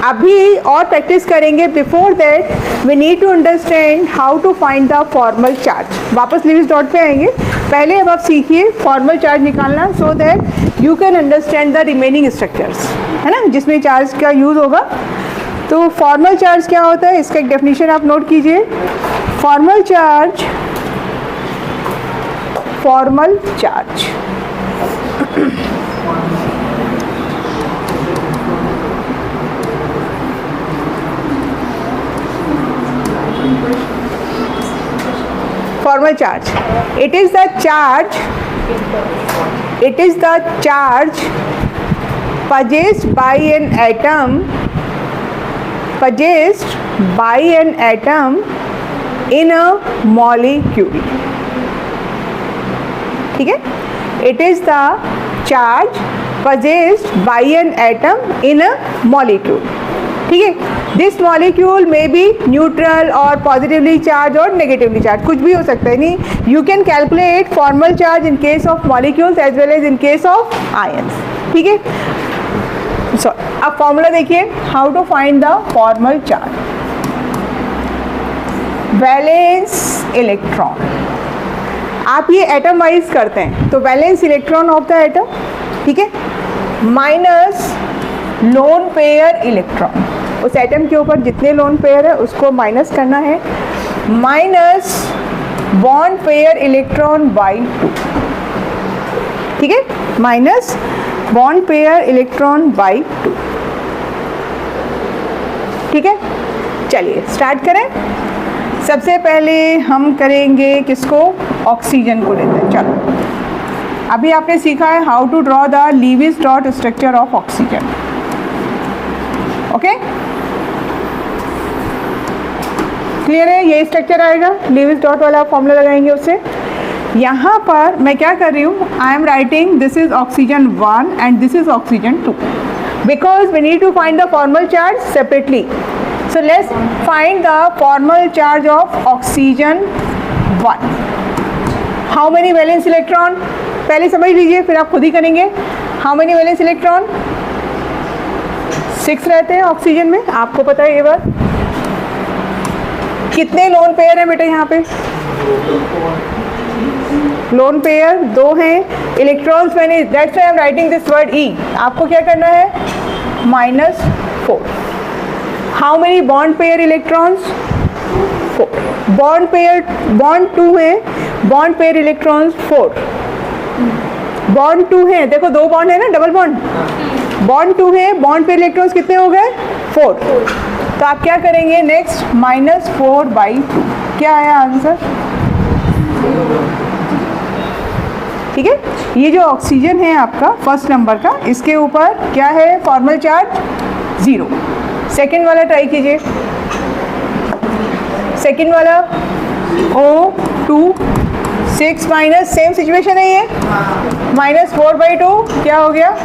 अभी और प्रैक्टिस करेंगे। Before that we need to understand how to find the formal charge. वापस लीवी-स्ट्रॉस पे आएंगे। पहले अब आप सीखिए फॉर्मल चार्ज निकालना, so that you can understand the remaining structures, है ना, जिसमें चार्ज का यूज़ होगा। तो फॉर्मल चार्ज क्या होता है, इसका एक डेफिनेशन आप नोट कीजिए। Formal charge, formal charge formal charge, it is the charge possessed by an atom in a molecule, ठीक है। it is the charge possessed by an atom in a molecule, ठीक है। दिस मॉलिक्यूल में be neutral और positively charge और negatively charge, कुछ भी हो सकता है। नहीं, you can calculate formal charge in case of molecules as well as in case of ions, ठीक है। सो अब फॉर्मूला देखिए, how to find the formal charge. Valence electron, आप ये एटम वाइज करते हैं, तो valence electron of the atom, ठीक है, माइनस लोन पेयर इलेक्ट्रॉन, उस एटम के ऊपर जितने लोन पेयर है उसको माइनस करना है, minus bond pair electron by 2, ठीक है, minus bond pair electron by 2, ठीक है। चलिए स्टार्ट करें। सबसे पहले हम करेंगे किसको, ऑक्सीजन को लेते हैं। चलो, अभी आपने सीखा है हाउ टू ड्रॉ द लीवी-स्ट्रॉस structure of oxygen, okay, clear है? ये स्ट्रक्चर आएगा, लीवी-स्ट्रॉस वाला फॉर्मूला लगाएंगे उससे। यहाँ पर मैं क्या कर रही हूँ, I am writing this is oxygen 1 and this is oxygen 2 because we need to find the formal charge separately. So let's find the formal charge of oxygen 1। How many valence electron, पहले समझ लीजिए फिर आप खुद ही करेंगे। How many valence electron, 6 रहते हैं oxygen में, आपको पता है ये बात। कितने लोन पेयर हैं बेटा यहाँ पे, लोन पेयर 2 हैं। इलेक्ट्रॉन्स मैंने, that's why I am writing this word ई, आपको क्या करना है, -4। How many bond pair electrons, 4। Bond pair, bond 2 है, बॉन्ड पेयर इलेक्ट्रॉन्स 4, बॉन्ड 2 है, देखो 2 बॉन्ड है ना, डबल बॉन्ड, बॉन्ड 2 है, बॉन्ड पेयर इलेक्ट्रॉन्स कितने हो गए, 4। तो आप क्या करेंगे नेक्स्ट, -4/2, क्या आया आंसर, ठीक है। ये जो ऑक्सीजन है आपका फर्स्ट नंबर का, इसके ऊपर क्या है, फॉर्मल चार्ज 0। सेकेंड वाला ट्राई कीजिए, सेकेंड वाला O2 6 माइनस, सेम सिचुएशन है ये, -4/2 क्या हो गया,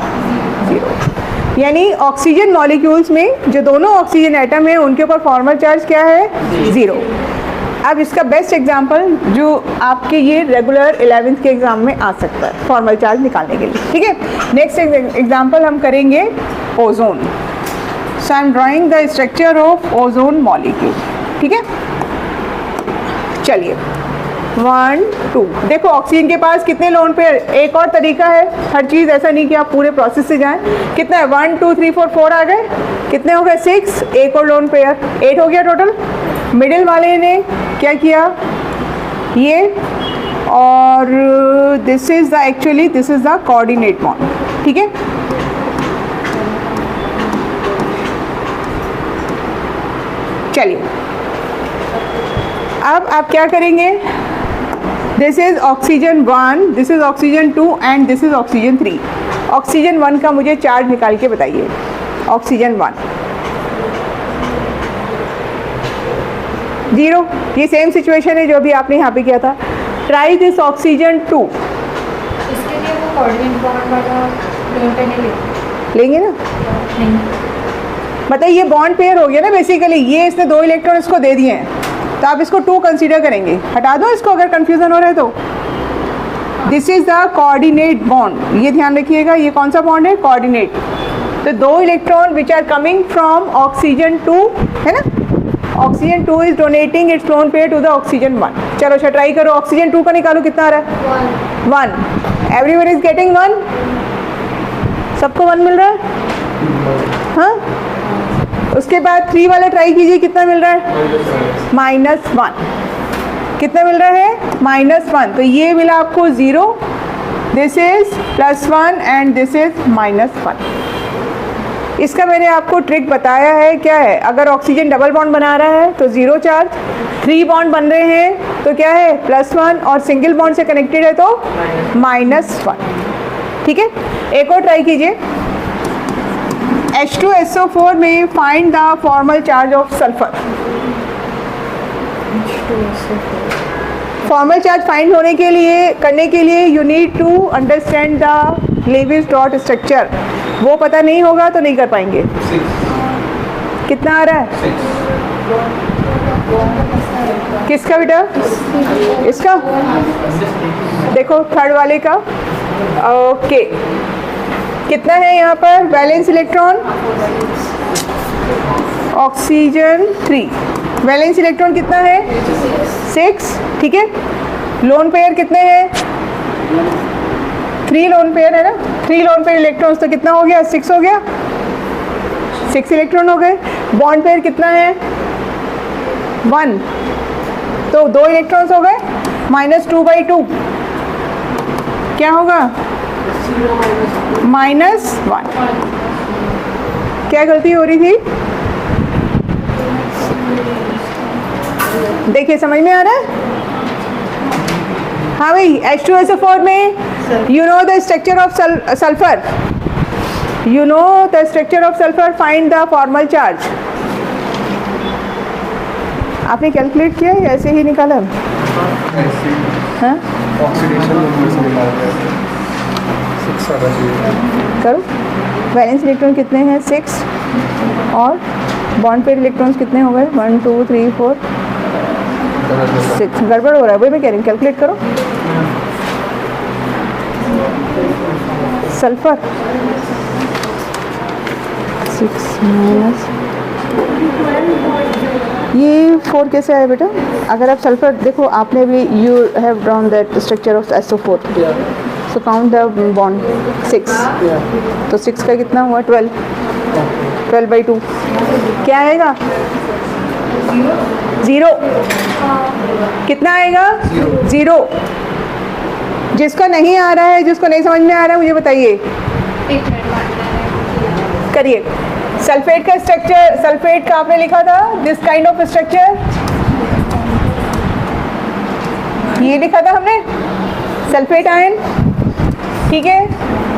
0। यानी ऑक्सीजन मॉलिक्यूल्स में जो दोनों ऑक्सीजन एटम है उनके ऊपर फॉर्मल चार्ज क्या है, 0। अब इसका बेस्ट एग्जांपल जो आपके ये रेगुलर 11th के एग्जाम में आ सकता है फॉर्मल चार्ज निकालने के लिए, ठीक है। नेक्स्ट एग्जांपल हम करेंगे ozone. So I am drawing the structure of ozone molecule, ठीक है। चलिए 1 2 देखो ऑक्सीजन के पास कितने लोन पेयर, एक और तरीका है, हर चीज़ ऐसा नहीं कि आप पूरे प्रोसेस से जाएं। कितना है 1 2 3 4 4 आ गए, कितने हो गए 6, एक और लोन पेयर 8 हो गया टोटल। मिडिल वाले ने क्या किया ये, और this is the actually this is the coordinate bond, ठीक है। चलिए अब आप क्या करेंगे, this is oxygen 1, this is oxygen 2 and this is oxygen 3। Oxygen 1 का मुझे चार्ज निकाल के बताइए। ऑक्सीजन 1 0, ये सेम सिचुएशन है जो अभी आपने यहाँ पे किया था। ट्राई दिस ऑक्सीजन 2, इसके लिए वो कोऑर्डिनेट बॉन्ड वाला लोन पे नहीं लेंगे ना, नहीं मतलब ये बॉन्ड पेयर हो गया ना बेसिकली, ये इसने 2 इलेक्ट्रॉन इसको दे दिए हैं तो आप इसको 2 कंसीडर करेंगे। हटा दो इसको अगर कंफ्यूजन हो रहा है तो। This is the coordinate bond, ये ध्यान रखिएगा, ये कौन सा बॉन्ड है कोऑर्डिनेट। तो 2 electron which are coming from oxygen 2 है ना, oxygen 2 is donating its lone pair to the oxygen 1। चलो अच्छा ट्राई करो, ऑक्सीजन 2 का निकालो कितना आ रहा है 1, एवरीवन इज गेटिंग 1, सबको 1 मिल रहा है हाँ। उसके बाद 3 वाला ट्राई कीजिए, कितना मिल रहा है -1, कितना मिल रहा है -1, तो ये मिला आपको 0, this is +1 and this is -1। इसका मैंने आपको ट्रिक बताया है, क्या है, अगर ऑक्सीजन डबल बॉन्ड बना रहा है तो 0 चार्ज, 3 बॉन्ड बन रहे हैं तो क्या है +1, और सिंगल बॉन्ड से कनेक्टेड है तो -1, ठीक है। एक और ट्राई कीजिए, H2SO4 में find the formal charge of sulphur. Formal charge find होने के लिए करने के लिए you need to understand the Lewis dot structure, वो पता नहीं होगा तो नहीं कर पाएंगे। 6, कितना आ रहा है 6, किसका बेटा, इसका देखो थर्ड वाले का, ओके कितना है यहाँ पर valence electron, oxygen 3, valence electron कितना है 6, ठीक है। लोन पेयर कितने हैं 3 लोन पेयर है ना, 3 लोन पेयर इलेक्ट्रॉन्स, तो कितना हो गया 6 हो गया, 6 इलेक्ट्रॉन हो गए। बॉन्ड पेयर कितना है 1, तो 2 इलेक्ट्रॉन्स हो गए, -2/2 क्या होगा -1। क्या गलती हो रही थी, देखिए समझ में आ रहा है हाँ भाई। H2SO4 में you know the structure of sulphur, you know the structure of sulphur, find the formal charge. आपने कैलकुलेट किया या ऐसे ही निकाला हाँ? करो, वैलेंस इलेक्ट्रॉन कितने हैं 6, और बॉन्ड पेयर इलेक्ट्रॉन्स कितने हो गए 1 2 3 4 6, गड़बड़ हो रहा है वही मैं कह रही हूँ, कैलकुलेट करो। सल्फर 6 माइनस ये 4 कैसे आया बेटा, अगर आप सल्फर देखो आपने भी you have drawn that structure of SO4, so count the bond 6, तो 6 का कितना हुआ 12/2 क्या आएगा 0, कितना आएगा 0। जिसका नहीं आ रहा है, जिसको नहीं समझ में आ रहा है मुझे बताइए, करिए। सल्फेट का स्ट्रक्चर, सल्फेट का आपने लिखा था दिस काइंड ऑफ स्ट्रक्चर, ये लिखा था हमने सल्फेट आयन, ठीक है।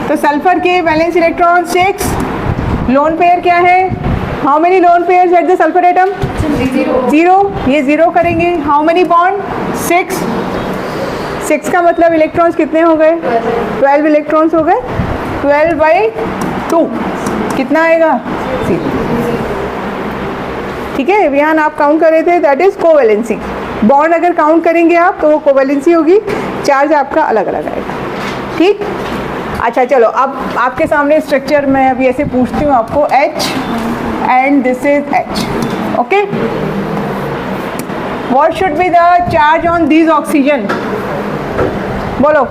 तो सल्फर के वैलेंस इलेक्ट्रॉन 6, लोन पेयर क्या है, how many lone pairs at the sulphur atom 0, ये 0 करेंगे। हाउ मेनी बॉन्ड 6 का मतलब इलेक्ट्रॉन्स कितने हो गए 12 इलेक्ट्रॉन्स हो गए, 12/2 कितना आएगा 0, ठीक है। यहाँ आप काउंट कर रहे थे दैट इज कोवैलेंसी, बॉन्ड अगर काउंट करेंगे आप तो वो कोवेलेंसी होगी, चार्ज आपका अलग अलग आएगा। ठीक, अच्छा चलो अब आपके सामने स्ट्रक्चर मैं अभी ऐसे पूछती हूँ आपको, H and this is H, okay. What should be the charge on this oxygen? बोलो,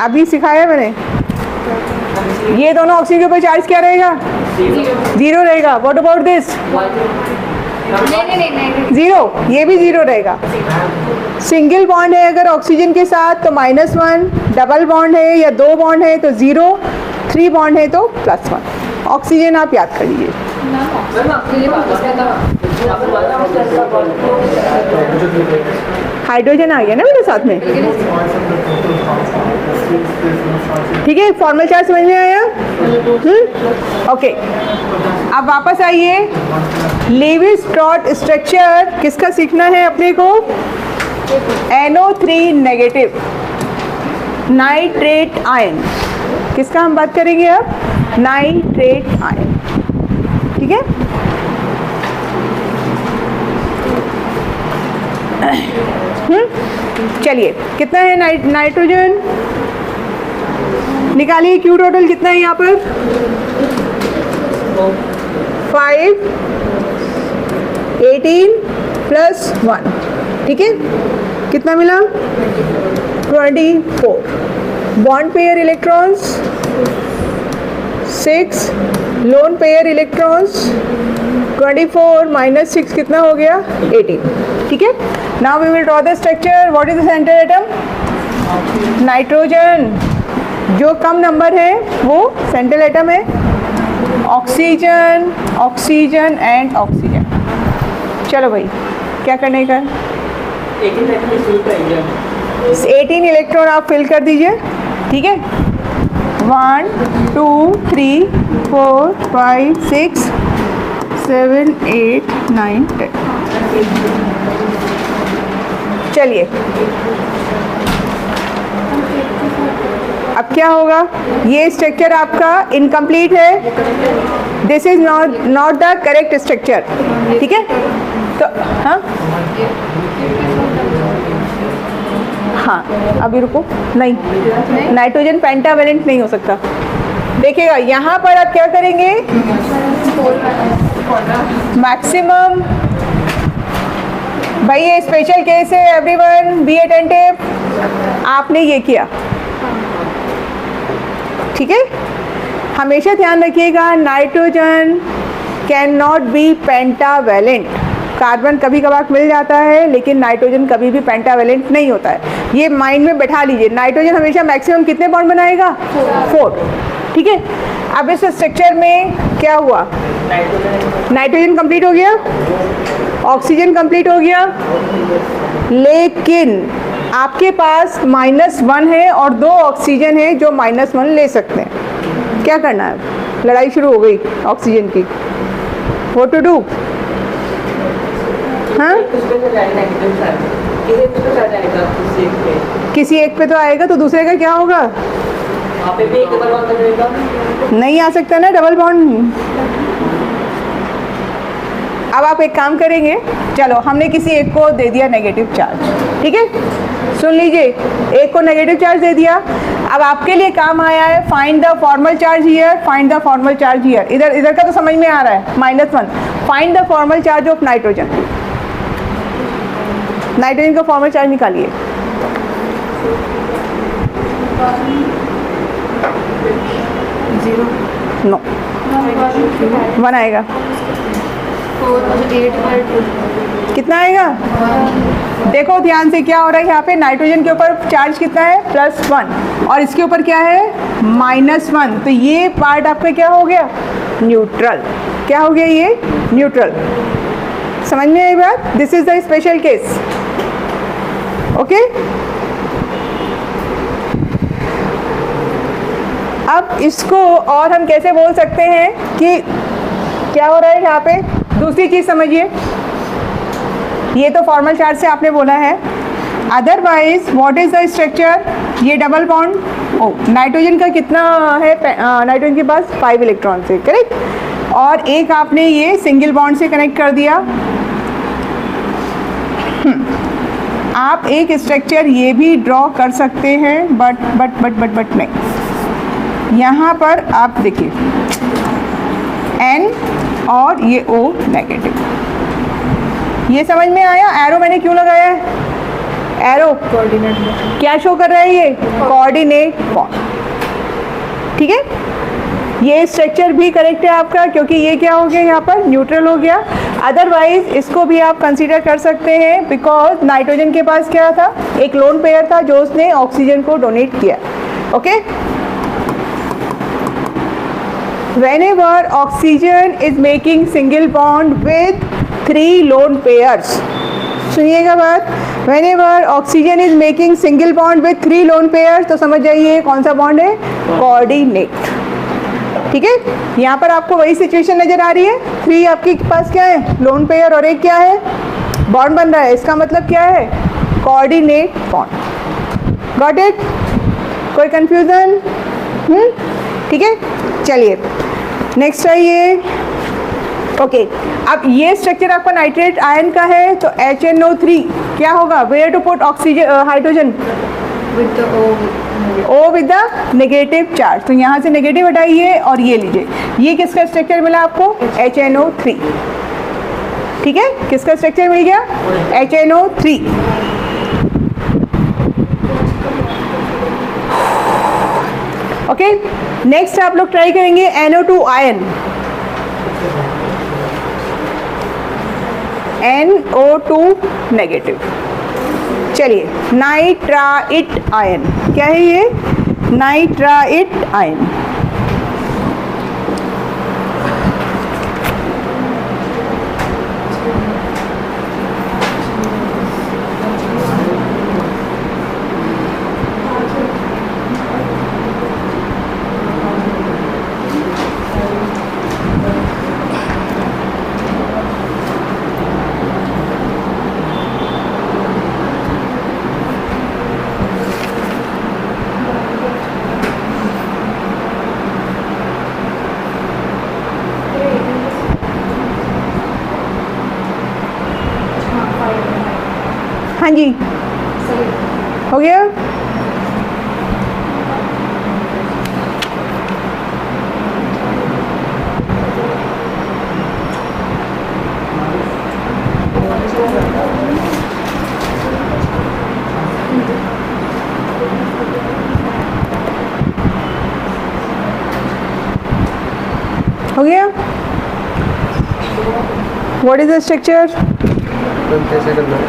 अभी सिखाया मैंने। ये दोनों ऑक्सीजन के ऊपर चार्ज क्या रहेगा? 0 रहेगा। What about this? नहीं। 0, ये भी 0 रहेगा। सिंगल बॉन्ड है अगर ऑक्सीजन के साथ तो -1, डबल बॉन्ड है या 2 बॉन्ड है तो 0, 3 बॉन्ड है तो +1। ऑक्सीजन आप याद कर लीजिए। हाइड्रोजन आ गया ना मेरे साथ में, ठीक है। फॉर्मल चार्ज समझ में आया? ओके, अब वापस आइए। लेवी-स्ट्रॉस स्ट्रक्चर किसका सीखना है अपने को? NO3 negative nitrate ion. किसका हम बात करेंगे अब? नाइट्रेट आयन, ठीक है। चलिए, कितना है नाइट्रोजन? निकालिए क्यू टोटल कितना है यहाँ पर? 5, 18 + 1, ठीक है। कितना मिला? 24। Bond pair electrons 6, lone pair electrons 24 - 6 कितना हो गया? 18, ठीक है। Now we will draw the structure. What is the centre atom? Nitrogen. जो कम नंबर है वो सेंट्रल एटम है। Oxygen, oxygen and oxygen. चलो भाई, क्या करने का? 18 इलेक्ट्रॉन आप फिल कर दीजिए, ठीक है। 1, 2, 3, 4, 5, 6, 7, 8, 9, 10। चलिए, अब क्या होगा? ये स्ट्रक्चर आपका इनकम्प्लीट है। This is not the correct structure, ठीक है। तो हाँ, अभी रुको। नहीं, नाइट्रोजन पेंटावेलेंट नहीं हो सकता। देखिएगा यहाँ पर आप क्या करेंगे? मैक्सिमम, भाई ये स्पेशल केस है, एवरीवन बी अटेंटिव। आपने ये किया, ठीक है। हमेशा ध्यान रखिएगा, nitrogen can not be pentavalent. Carbon कभी कभार मिल जाता है लेकिन नाइट्रोजन कभी भी पेंटावेलेंट नहीं होता है। ये माइंड में बैठा लीजिए। नाइट्रोजन हमेशा मैक्सिमम कितने बॉन्ड बनाएगा? 4, ठीक है। अब इस स्ट्रक्चर में क्या हुआ? नाइट्रोजन कंप्लीट हो गया, ऑक्सीजन कंप्लीट हो गया, लेकिन आपके पास -1 है और 2 ऑक्सीजन है जो -1 ले सकते हैं। क्या करना है? लड़ाई शुरू हो गई ऑक्सीजन की। What to do? हाँ, किसी एक पे तो आएगा तो दूसरे का क्या होगा? नहीं आ सकता ना डबल बॉन्ड। अब आप एक काम करेंगे, चलो हमने किसी एक को दे दिया नेगेटिव चार्ज, ठीक है। सुन लीजिए, एक को नेगेटिव चार्ज दे दिया। अब आपके लिए काम आया है find the formal charge here, find the formal charge here. इधर का तो समझ में आ रहा है, -1। Find the formal charge of nitrogen. Nitrogen का फॉर्मल चार्ज निकालिए। 0, नो, 1 आएगा। कितना आएगा? देखो ध्यान से क्या हो रहा है यहाँ पे। नाइट्रोजन के ऊपर चार्ज कितना है? +1, और इसके ऊपर क्या है? -1। तो ये पार्ट आपका क्या हो गया? न्यूट्रल। क्या हो गया ये? न्यूट्रल। समझ में आई बात? This is the special case, okay. अब इसको और हम कैसे बोल सकते हैं कि क्या हो रहा है यहाँ पे? दूसरी चीज समझिए, ये तो फॉर्मल चार्ज से आपने बोला है। Otherwise what is the structure? ये डबल बॉन्ड, ओ नाइट्रोजन का कितना है? नाइट्रोजन के पास 5 इलेक्ट्रॉन है, करेक्ट। और एक आपने ये सिंगल बॉन्ड से कनेक्ट कर दिया। आप एक स्ट्रक्चर ये भी ड्रॉ कर सकते हैं, बट नहीं। यहाँ पर आप देखिए N और ये O नेगेटिव, ये समझ में आया? एरो मैंने क्यों लगाया है? एरो कोऑर्डिनेट क्या शो कर रहा है? ये कोऑर्डिनेट बॉन्ड, ठीक है। ये स्ट्रक्चर भी करेक्ट है आपका, क्योंकि ये क्या हो गया यहाँ पर? न्यूट्रल हो गया। अदरवाइज इसको भी आप कंसीडर कर सकते हैं, बिकॉज नाइट्रोजन के पास क्या था? एक लोन पेयर था जो उसने ऑक्सीजन को डोनेट किया। Okay, whenever oxygen is making single bond with 3 lone pairs, सुनिएगा बात, whenever oxygen is making single bond with 3 lone pairs, तो समझ जाइए कौन सा बॉन्ड है? कोऑर्डिनेट, ठीक है। यहाँ पर आपको वही सिचुएशन नजर आ रही है। 3 आपके पास क्या है? लोन पेयर, और एक क्या है? बॉन्ड बन रहा है। इसका मतलब क्या है? Coordinate bond. Got it? कोई कंफ्यूजन? ठीक है, चलिए नेक्स्ट आइए। ओके, अब ये स्ट्रक्चर आपका नाइट्रेट आयन का है, तो HNO3 क्या होगा? Where to put oxygen hydrogen? with the O with the negative charge, तो यहाँ से नेगेटिव हटाइए और ये लीजिए। ये किसका स्ट्रक्चर मिला आपको? HNO3, ठीक है। किसका स्ट्रक्चर मिल गया? HNO3। ओके, नेक्स्ट आप लोग ट्राई करेंगे NO2 आयन, NO2 नेगेटिव। चलिए, नाइट्राइट आयन, क्या है ये? Nitrite ion. हाँ जी, हो गया। हो गया। What is the structure? कैसे करना है?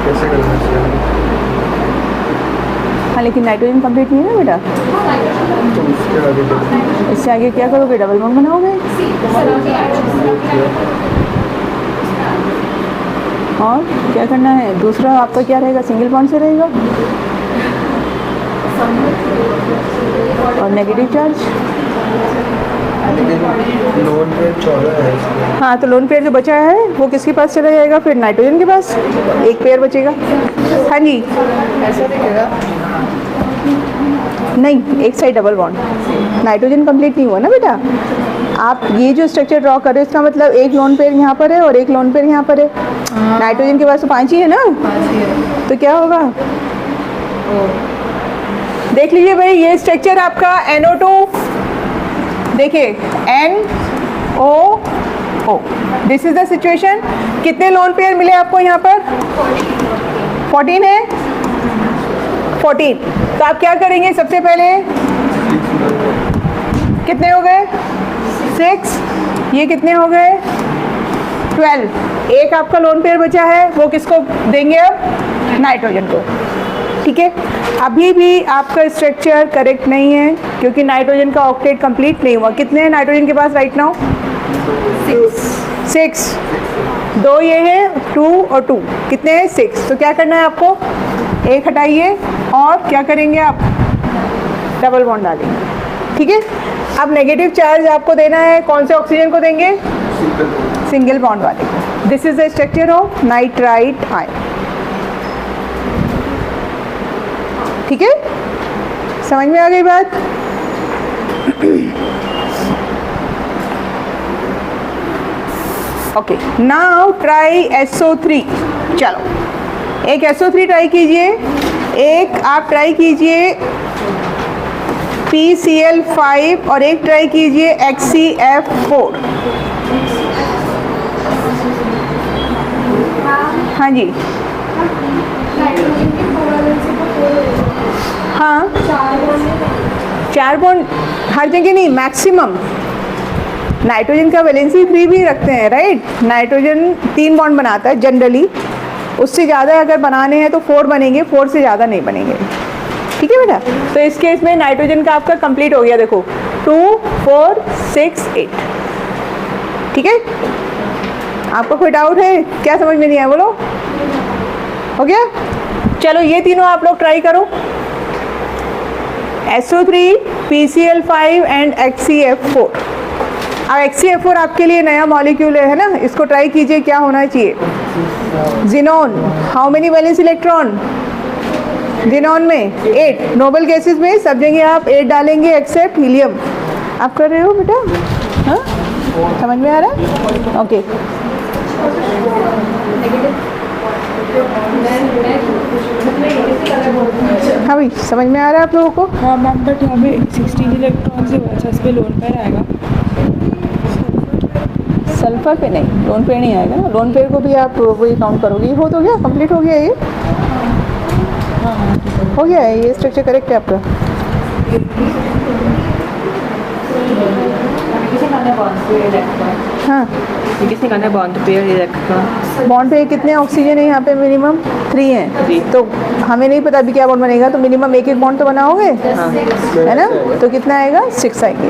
कैसे करना है? हाँ, लेकिन नाइट्रोजन कंप्लीट नहीं है ना बेटा। तो उसके आगे देखो। इससे आगे क्या करोगे? डबल बॉन्ड बनाओगे। और क्या करना है? दूसरा आपका क्या रहेगा? सिंगल बॉन्ड से रहेगा और नेगेटिव चार्ज। लोन पे 14 है इसमें। हाँ, तो लोन पेयर जो बचा है वो किसके पास चला जाएगा? फिर नाइट्रोजन के पास एक पेयर बचेगा। हाँ जी, ऐसा दिखेगा। नहीं, एक side double bond. Nitrogen complete नहीं हुआ ना बेटा। आप ये जो स्ट्रक्चर ड्रॉ कर रहे हो, इसका मतलब एक लोन पेयर यहाँ पर है और एक लोन पेयर यहाँ पर है। नाइट्रोजन के पास तो 5 ही है ना, तो क्या होगा? देख लीजिए भाई, ये स्ट्रक्चर आपका NO2, देखिए NO, this is the situation. कितने लोन पेयर मिले आपको यहाँ पर? 14 है, 14। तो आप क्या करेंगे? सबसे पहले कितने हो गए? 6। ये कितने हो गए? 12। एक आपका लोन पेयर बचा है, वो किसको देंगे अब? नाइट्रोजन को, ठीक है। अभी भी आपका स्ट्रक्चर करेक्ट नहीं है, क्योंकि नाइट्रोजन का ऑक्टेट कंप्लीट नहीं हुआ। कितने हैं नाइट्रोजन के पास राइट नाउ? 6। 2 ये है, 2 और 2 कितने हैं? 6। तो क्या करना है आपको? एक हटाइए और क्या करेंगे आप? डबल बॉन्ड डालेंगे, ठीक है। अब नेगेटिव चार्ज आपको देना है, कौन से ऑक्सीजन को देंगे? सिंगल बॉन्ड वाले को। This is the structure of nitrite ion, ठीक है। समझ में आ गई बात? Okay, now try SO3। चलो, एक SO3 ट्राई कीजिए, एक आप ट्राई कीजिए PCl5 और एक ट्राई कीजिए HCF4। हाँ जी, हाँ 4 बॉन्ड हर जगह नहीं, मैक्सिमम। नाइट्रोजन का वैलेंसी 3 भी रखते हैं, राइट। नाइट्रोजन 3 बॉन्ड बनाता है जनरली, उससे ज़्यादा अगर बनाने हैं तो 4 बनेंगे, 4 से ज़्यादा नहीं बनेंगे। ठीक है बेटा, तो इस केस में नाइट्रोजन का आपका कंप्लीट हो गया। देखो 2 4 6 8। ठीक है, आपको कोई डाउट है? क्या समझ में नहीं आया बोलो? हो गया? चलो ये तीनों आप लोग ट्राई करो, SO3, PCl5 एंड HCF4। अब HCF4 आपके लिए नया मॉलिक्यूल है ना, इसको ट्राई कीजिए क्या होना चाहिए। Xenon, how many valence electron? Xenon में 8। नोबल गैसेस में सब जगह आप 8 डालेंगे एक्सेप्ट हीलियम। आप कर रहे हो बेटा? हाँ, समझ में आ रहा है? ओके, हाँ भाई, समझ में आ रहा है आप लोगों को? हाँ मैम, बट यहाँ पे 16 इलेक्ट्रॉन से अच्छा इस पे लोन पेयर आएगा। सल्फर पे नहीं, लोन पेयर नहीं आएगा ना। लोन पेयर को भी आप वही काउंट करोगे। ये हो तो गया, कंप्लीट हो गया ये। हो गया है ये स्ट्रक्चर, करेक्ट है आपका। हाँ, किसने कहना है बॉन्ड पेयर इलेक्ट्रॉन? बॉन्ड पे कितने ऑक्सीजन है यहाँ पे? मिनिमम 3 हैं। तो हमें नहीं पता अभी क्या बॉन्ड बनेगा, तो मिनिमम एक बॉन्ड तो बनाओगे, है ना? तो कितना आएगा? 6 आएंगे।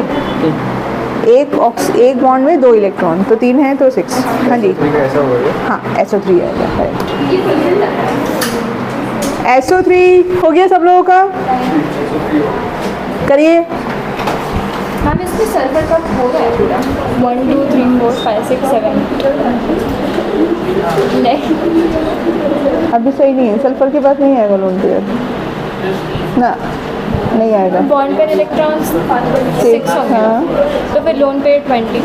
एक बॉन्ड में 2 इलेक्ट्रॉन, तो 3 है तो 6। हाँ जी, हाँ SO3 आएगा, करेक्ट। SO3 हो गया सब लोगों का? करिए। मैम इसमें सल्फर का हो गया है पूरा 1 2 3 4 5 6 7 नहीं, अभी सही नहीं है, सल्फर के बाद नहीं आएगा लोन पेयर ना, नहीं आएगा। बॉन्ड पेयर इलेक्ट्रॉन्स 6 होंगे, हाँ। तो फिर लोन पेयर 20।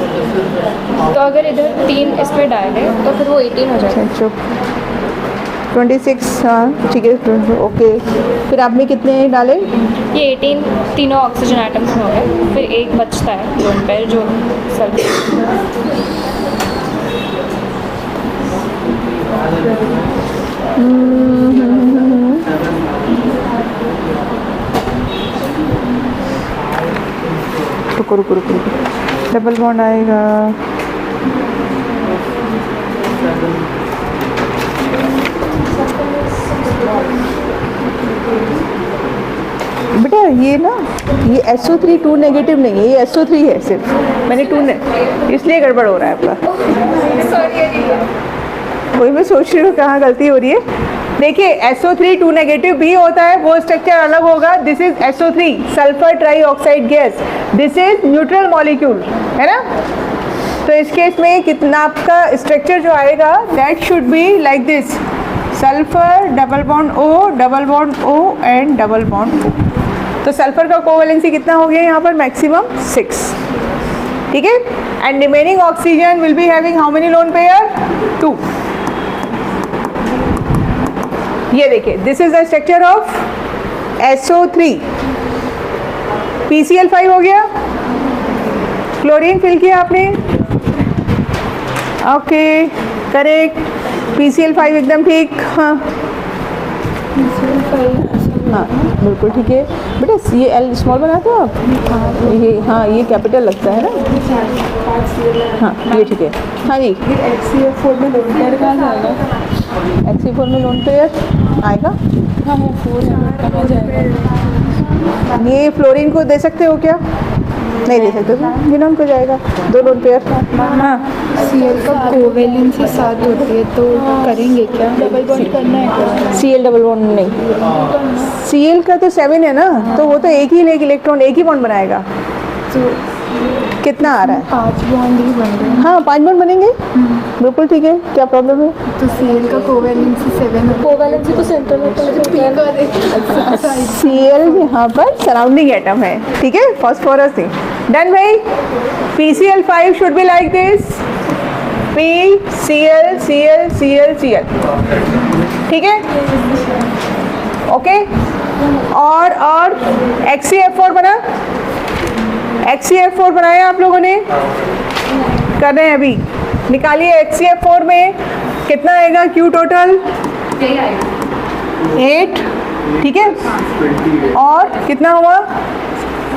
तो अगर इधर 3 इस पर डाले तो फिर वो 18 हो जाएगा। चुप, 26। हाँ ठीक है, ओके। फिर आपने कितने डाले? ये 18 तीनों ऑक्सीजन एटम्स में हो गए, फिर एक बचता है लोन पेयर जो सल्फर। रुको रुको रुको, डबल बॉन्ड आएगा। बेटा ये ना, ये SO3 2 नेगेटिव नहीं है, ये SO3 है सिर्फ। मैंने 2 इसलिए गड़बड़ हो रहा है आपका। वही मैं सोच रही हूँ कहाँ गलती हो रही है। देखिए SO3 2 नेगेटिव भी होता है, वो स्ट्रक्चर अलग होगा। This is SO3 sulphur trioxide gas, this is neutral molecule, है ना। तो इस केस में कितना आपका स्ट्रक्चर जो आएगा, that should be like this, sulphur double bond O and double bond O। तो सल्फर का कोवैलेंसी कितना हो गया यहाँ पर? मैक्सिमम 6। ठीक है, and remaining oxygen will be having how many lone pair? 2। ये देखिए, this is the structure of SO3। PCl5 हो गया, क्लोरीन फिल किया आपने, ओके करेक्ट। PCl5 एकदम ठीक। हाँ हाँ बिल्कुल ठीक है बेटा। CL स्मॉल बनाते हो आप? ये हाँ, ये कैपिटल लगता है ना। हाँ ये ठीक है। हाँ जी, HCF4 में लोन पेयर कहाँ जाएगा? HCF4 में लोन पेयर आएगा। हाँ है 4 है, कहाँ जाएगा? ये फ्लोरीन को दे सकते हो क्या? नहीं दे सकते, तो जिनोन को जाएगा 2 लोन पेयर। हाँ, Cl का कोवैलेंसी 7 होती है, तो करेंगे क्या? डबल बॉन्ड करना है क्या? Cl डबल बॉन्ड नहीं, Cl का तो 7 है ना, तो वो तो एक ही इलेक्ट्रॉन, एक ही बॉन्ड बनाएगा। तो कितना आ रहा है? 5 बॉन्ड ही बन रहे हैं। हाँ 5 बॉन्ड बनेंगे, बिल्कुल ठीक है। क्या प्रॉब्लम है? तो Cl का कोवैलेंसी 7 है। कोवैलेंसी तो सेंटर में Cl यहाँ पर सराउंडिंग एटम है, ठीक है, फॉस्फोरस नहीं। डन भाई। PCl5 should be like this, PCl Cl Cl Cl, ठीक है, ओके। और HCF4 बना, HCF4 बनाया आप लोगों ने, कर रहे हैं अभी, निकालिए। HCF4 में कितना आएगा Q टोटल? 8, ठीक है, और कितना हुआ?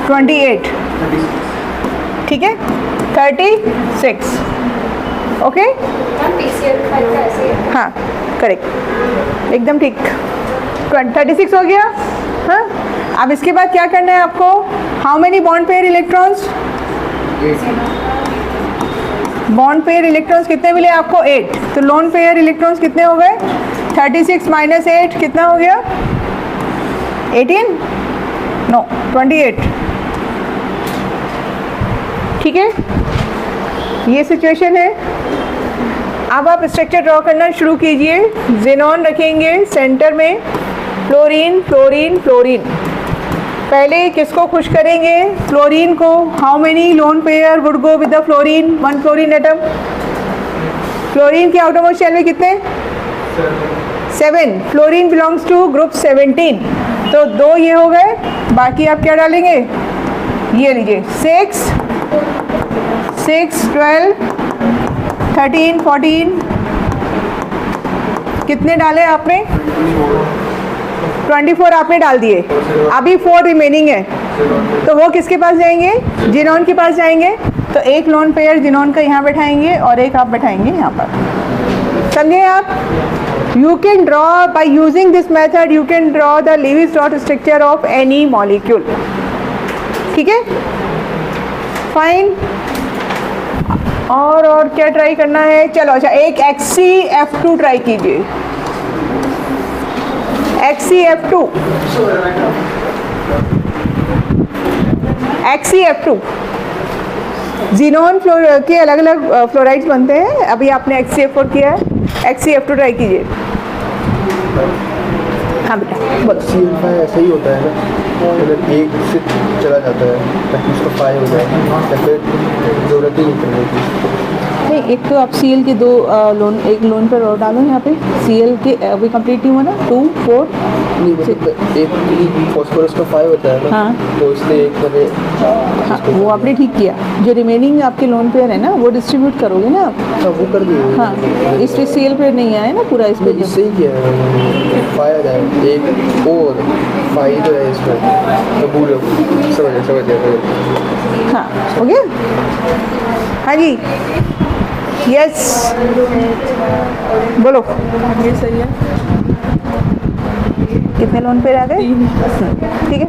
28, ठीक है, 36, ओके, हाँ करेक्ट, एकदम ठीक, 36 हो गया। हाँ, अब इसके बाद क्या करना है आपको? How many bond pair electrons? Bond pair electrons कितने मिले आपको? 8। तो लोन पेयर इलेक्ट्रॉन्स कितने हो गए? 36 माइनस 8 कितना हो गया? 18? नो, 28, ठीक है, ये सिचुएशन है। अब आप स्ट्रक्चर ड्रॉ करना शुरू कीजिए। ज़ेनॉन रखेंगे सेंटर में, फ्लोरीन फ्लोरीन फ्लोरीन। पहले किसको खुश करेंगे? फ्लोरीन को। How many lone pair would go with the fluorine? 1 fluorine atom. Fluorine के आउटरमोस्ट शेल में कितने? 7। फ्लोरीन बिलोंग्स टू ग्रुप 17, तो 2 ये हो गए, बाकी आप क्या डालेंगे? ये लीजिए, 6 12 13 14, कितने डाले आपने? 24 आपने डाल दिए, अभी 4 रिमेनिंग है, तो वो किसके पास जाएंगे? जिनॉन के पास जाएंगे। तो एक लोन पेयर जिनॉन का यहाँ बैठाएंगे और एक आप बैठाएंगे यहाँ पर, समझे आप? You can draw by using this method, you can draw the Lewis-Dot structure of any molecule, ठीक है, फाइन। और क्या ट्राई करना है? चलो अच्छा, एक HCF2 ट्राई कीजिए, HCF2, HCF2। जीनोन के अलग अलग फ्लोराइड्स बनते हैं, अभी आपने HCF4 किया है, HCF2 ट्राई कीजिए। हाँ बेटा बोलो। CL5 ऐसा ही होता है ना, मतलब एक से चला जाता है ताकि उसका 5 हो जाए, या फिर ज़रूरत ही नहीं करने की? नहीं, एक तो आप Cl के 2 लोन, एक लोन पर और डालो यहाँ पे। Cl के अभी कंप्लीट नहीं हुआ ना, 2 4 नहीं, मतलब एक फॉस्फोरस का 5 होता है ना, हाँ। तो इसलिए एक मैंने, हाँ, वो आपने ठीक किया। जो रिमेनिंग आपके लोन पेयर है ना, वो डिस्ट्रीब्यूट करोगे ना आप। हाँ वो कर दिए। हाँ, इस पे Cl पे नहीं आया ना पूरा, इस पे इससे ही किया है, 5 आ जाए, एक और 5 तो है इसमें, तो भूल समझ गया। हाँ, हो गया। हाँ जी, यस बोलो। ये सही है। कितने लोन पे आ गए? 3, ठीक है,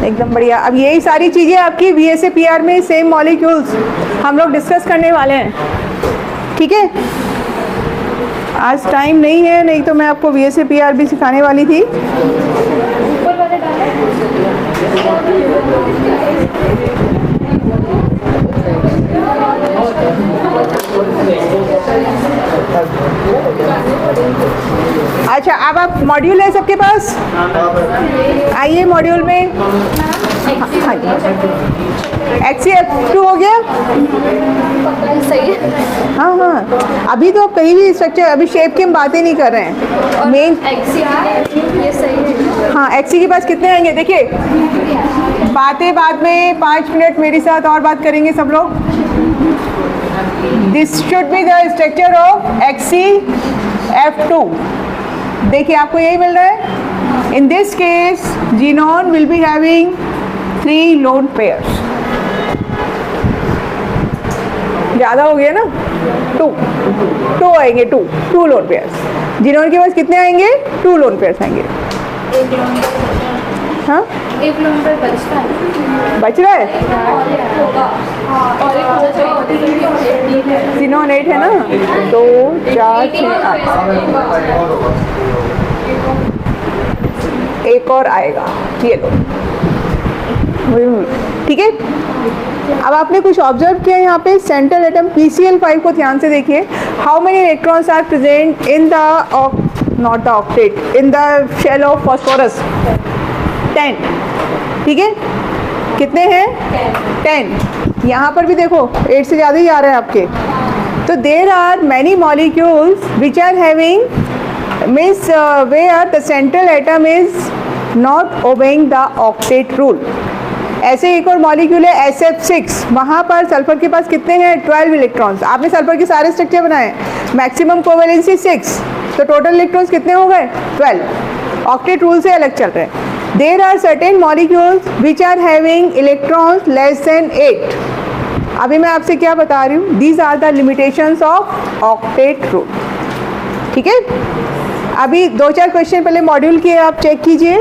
एकदम बढ़िया। अब यही सारी चीज़ें आपकी VSAPR में सेम मॉलिक्यूल्स हम लोग डिस्कस करने वाले हैं, ठीक है। आज टाइम नहीं है, नहीं तो मैं आपको VSAPR भी सिखाने वाली थी। अच्छा, अब आप मॉड्यूल है सबके पास? आइए मॉड्यूल में। हाँ जी, HCF2 हो गया? सही है। हाँ हाँ, अभी तो आप कहीं भी स्ट्रक्चर, अभी शेप की हम बातें नहीं कर रहे हैं, मेन। ये सही है। हाँ, HC के पास कितने आएंगे? देखिए, बातें बाद में 5 मिनट मेरे साथ और बात करेंगे सब लोग। This should be the structure of HCF2। देखिए, आपको यही मिल रहा है। इन this case xenon will be having 3 lone pairs. ज़्यादा हो गया ना, 2 आएंगे, 2 लोन पेयर्स। जीनॉन के पास कितने आएंगे? 2 लोन पेयर्स आएंगे। हाँ, एक लोन पर बचता है, बच रहा है। और जीनॉन 8 है ना, 2 4 6 8, एक और आएगा, ये लो, ठीक है। अब आपने कुछ ऑब्जर्व किया यहाँ पे, सेंट्रल एटम PCl5 को ध्यान से देखिए। How many electrons are present in the not the octet, in the shell of phosphorus? 10, ठीक है। कितने हैं? 10। यहाँ पर भी देखो 8 से ज़्यादा ही आ रहे हैं आपके, तो there are many molecules which are having means where the central atom is not obeying the octet rule. ऐसे एक और मॉलिक्यूल है SF6, वहाँ पर सल्फर के पास कितने हैं 12 इलेक्ट्रॉन्स। आपने सल्फर के सारे स्ट्रक्चर बनाए, मैक्सिमम कोवेलेंसी 6, तो टोटल इलेक्ट्रॉन्स कितने हो गए 12, ऑक्टेट रूल से अलग चल रहे हैं। There are certain molecules which are having electrons less than 8। अभी मैं आपसे क्या बता रही हूँ, these are the limitations of octet rule. ठीक है, अभी 2-4 क्वेश्चन पहले मॉड्यूल के आप चेक कीजिए,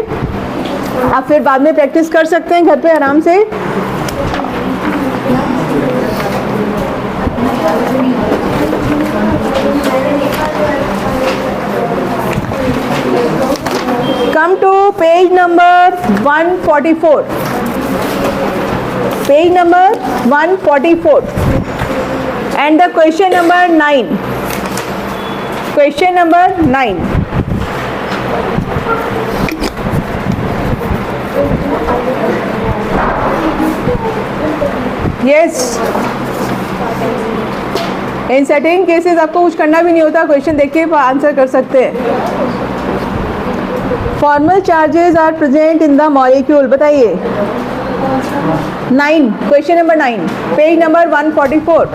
आप फिर बाद में प्रैक्टिस कर सकते हैं घर पे आराम से। Come to page number 144, page number 144 and the question number 9, question number 9। Yes, in certain cases आपको कुछ करना भी नहीं होता, क्वेश्चन देख के आंसर कर सकते हैं। Formal charges are present in the molecule, बताइए 9, क्वेश्चन नंबर 9, पेज नंबर 144।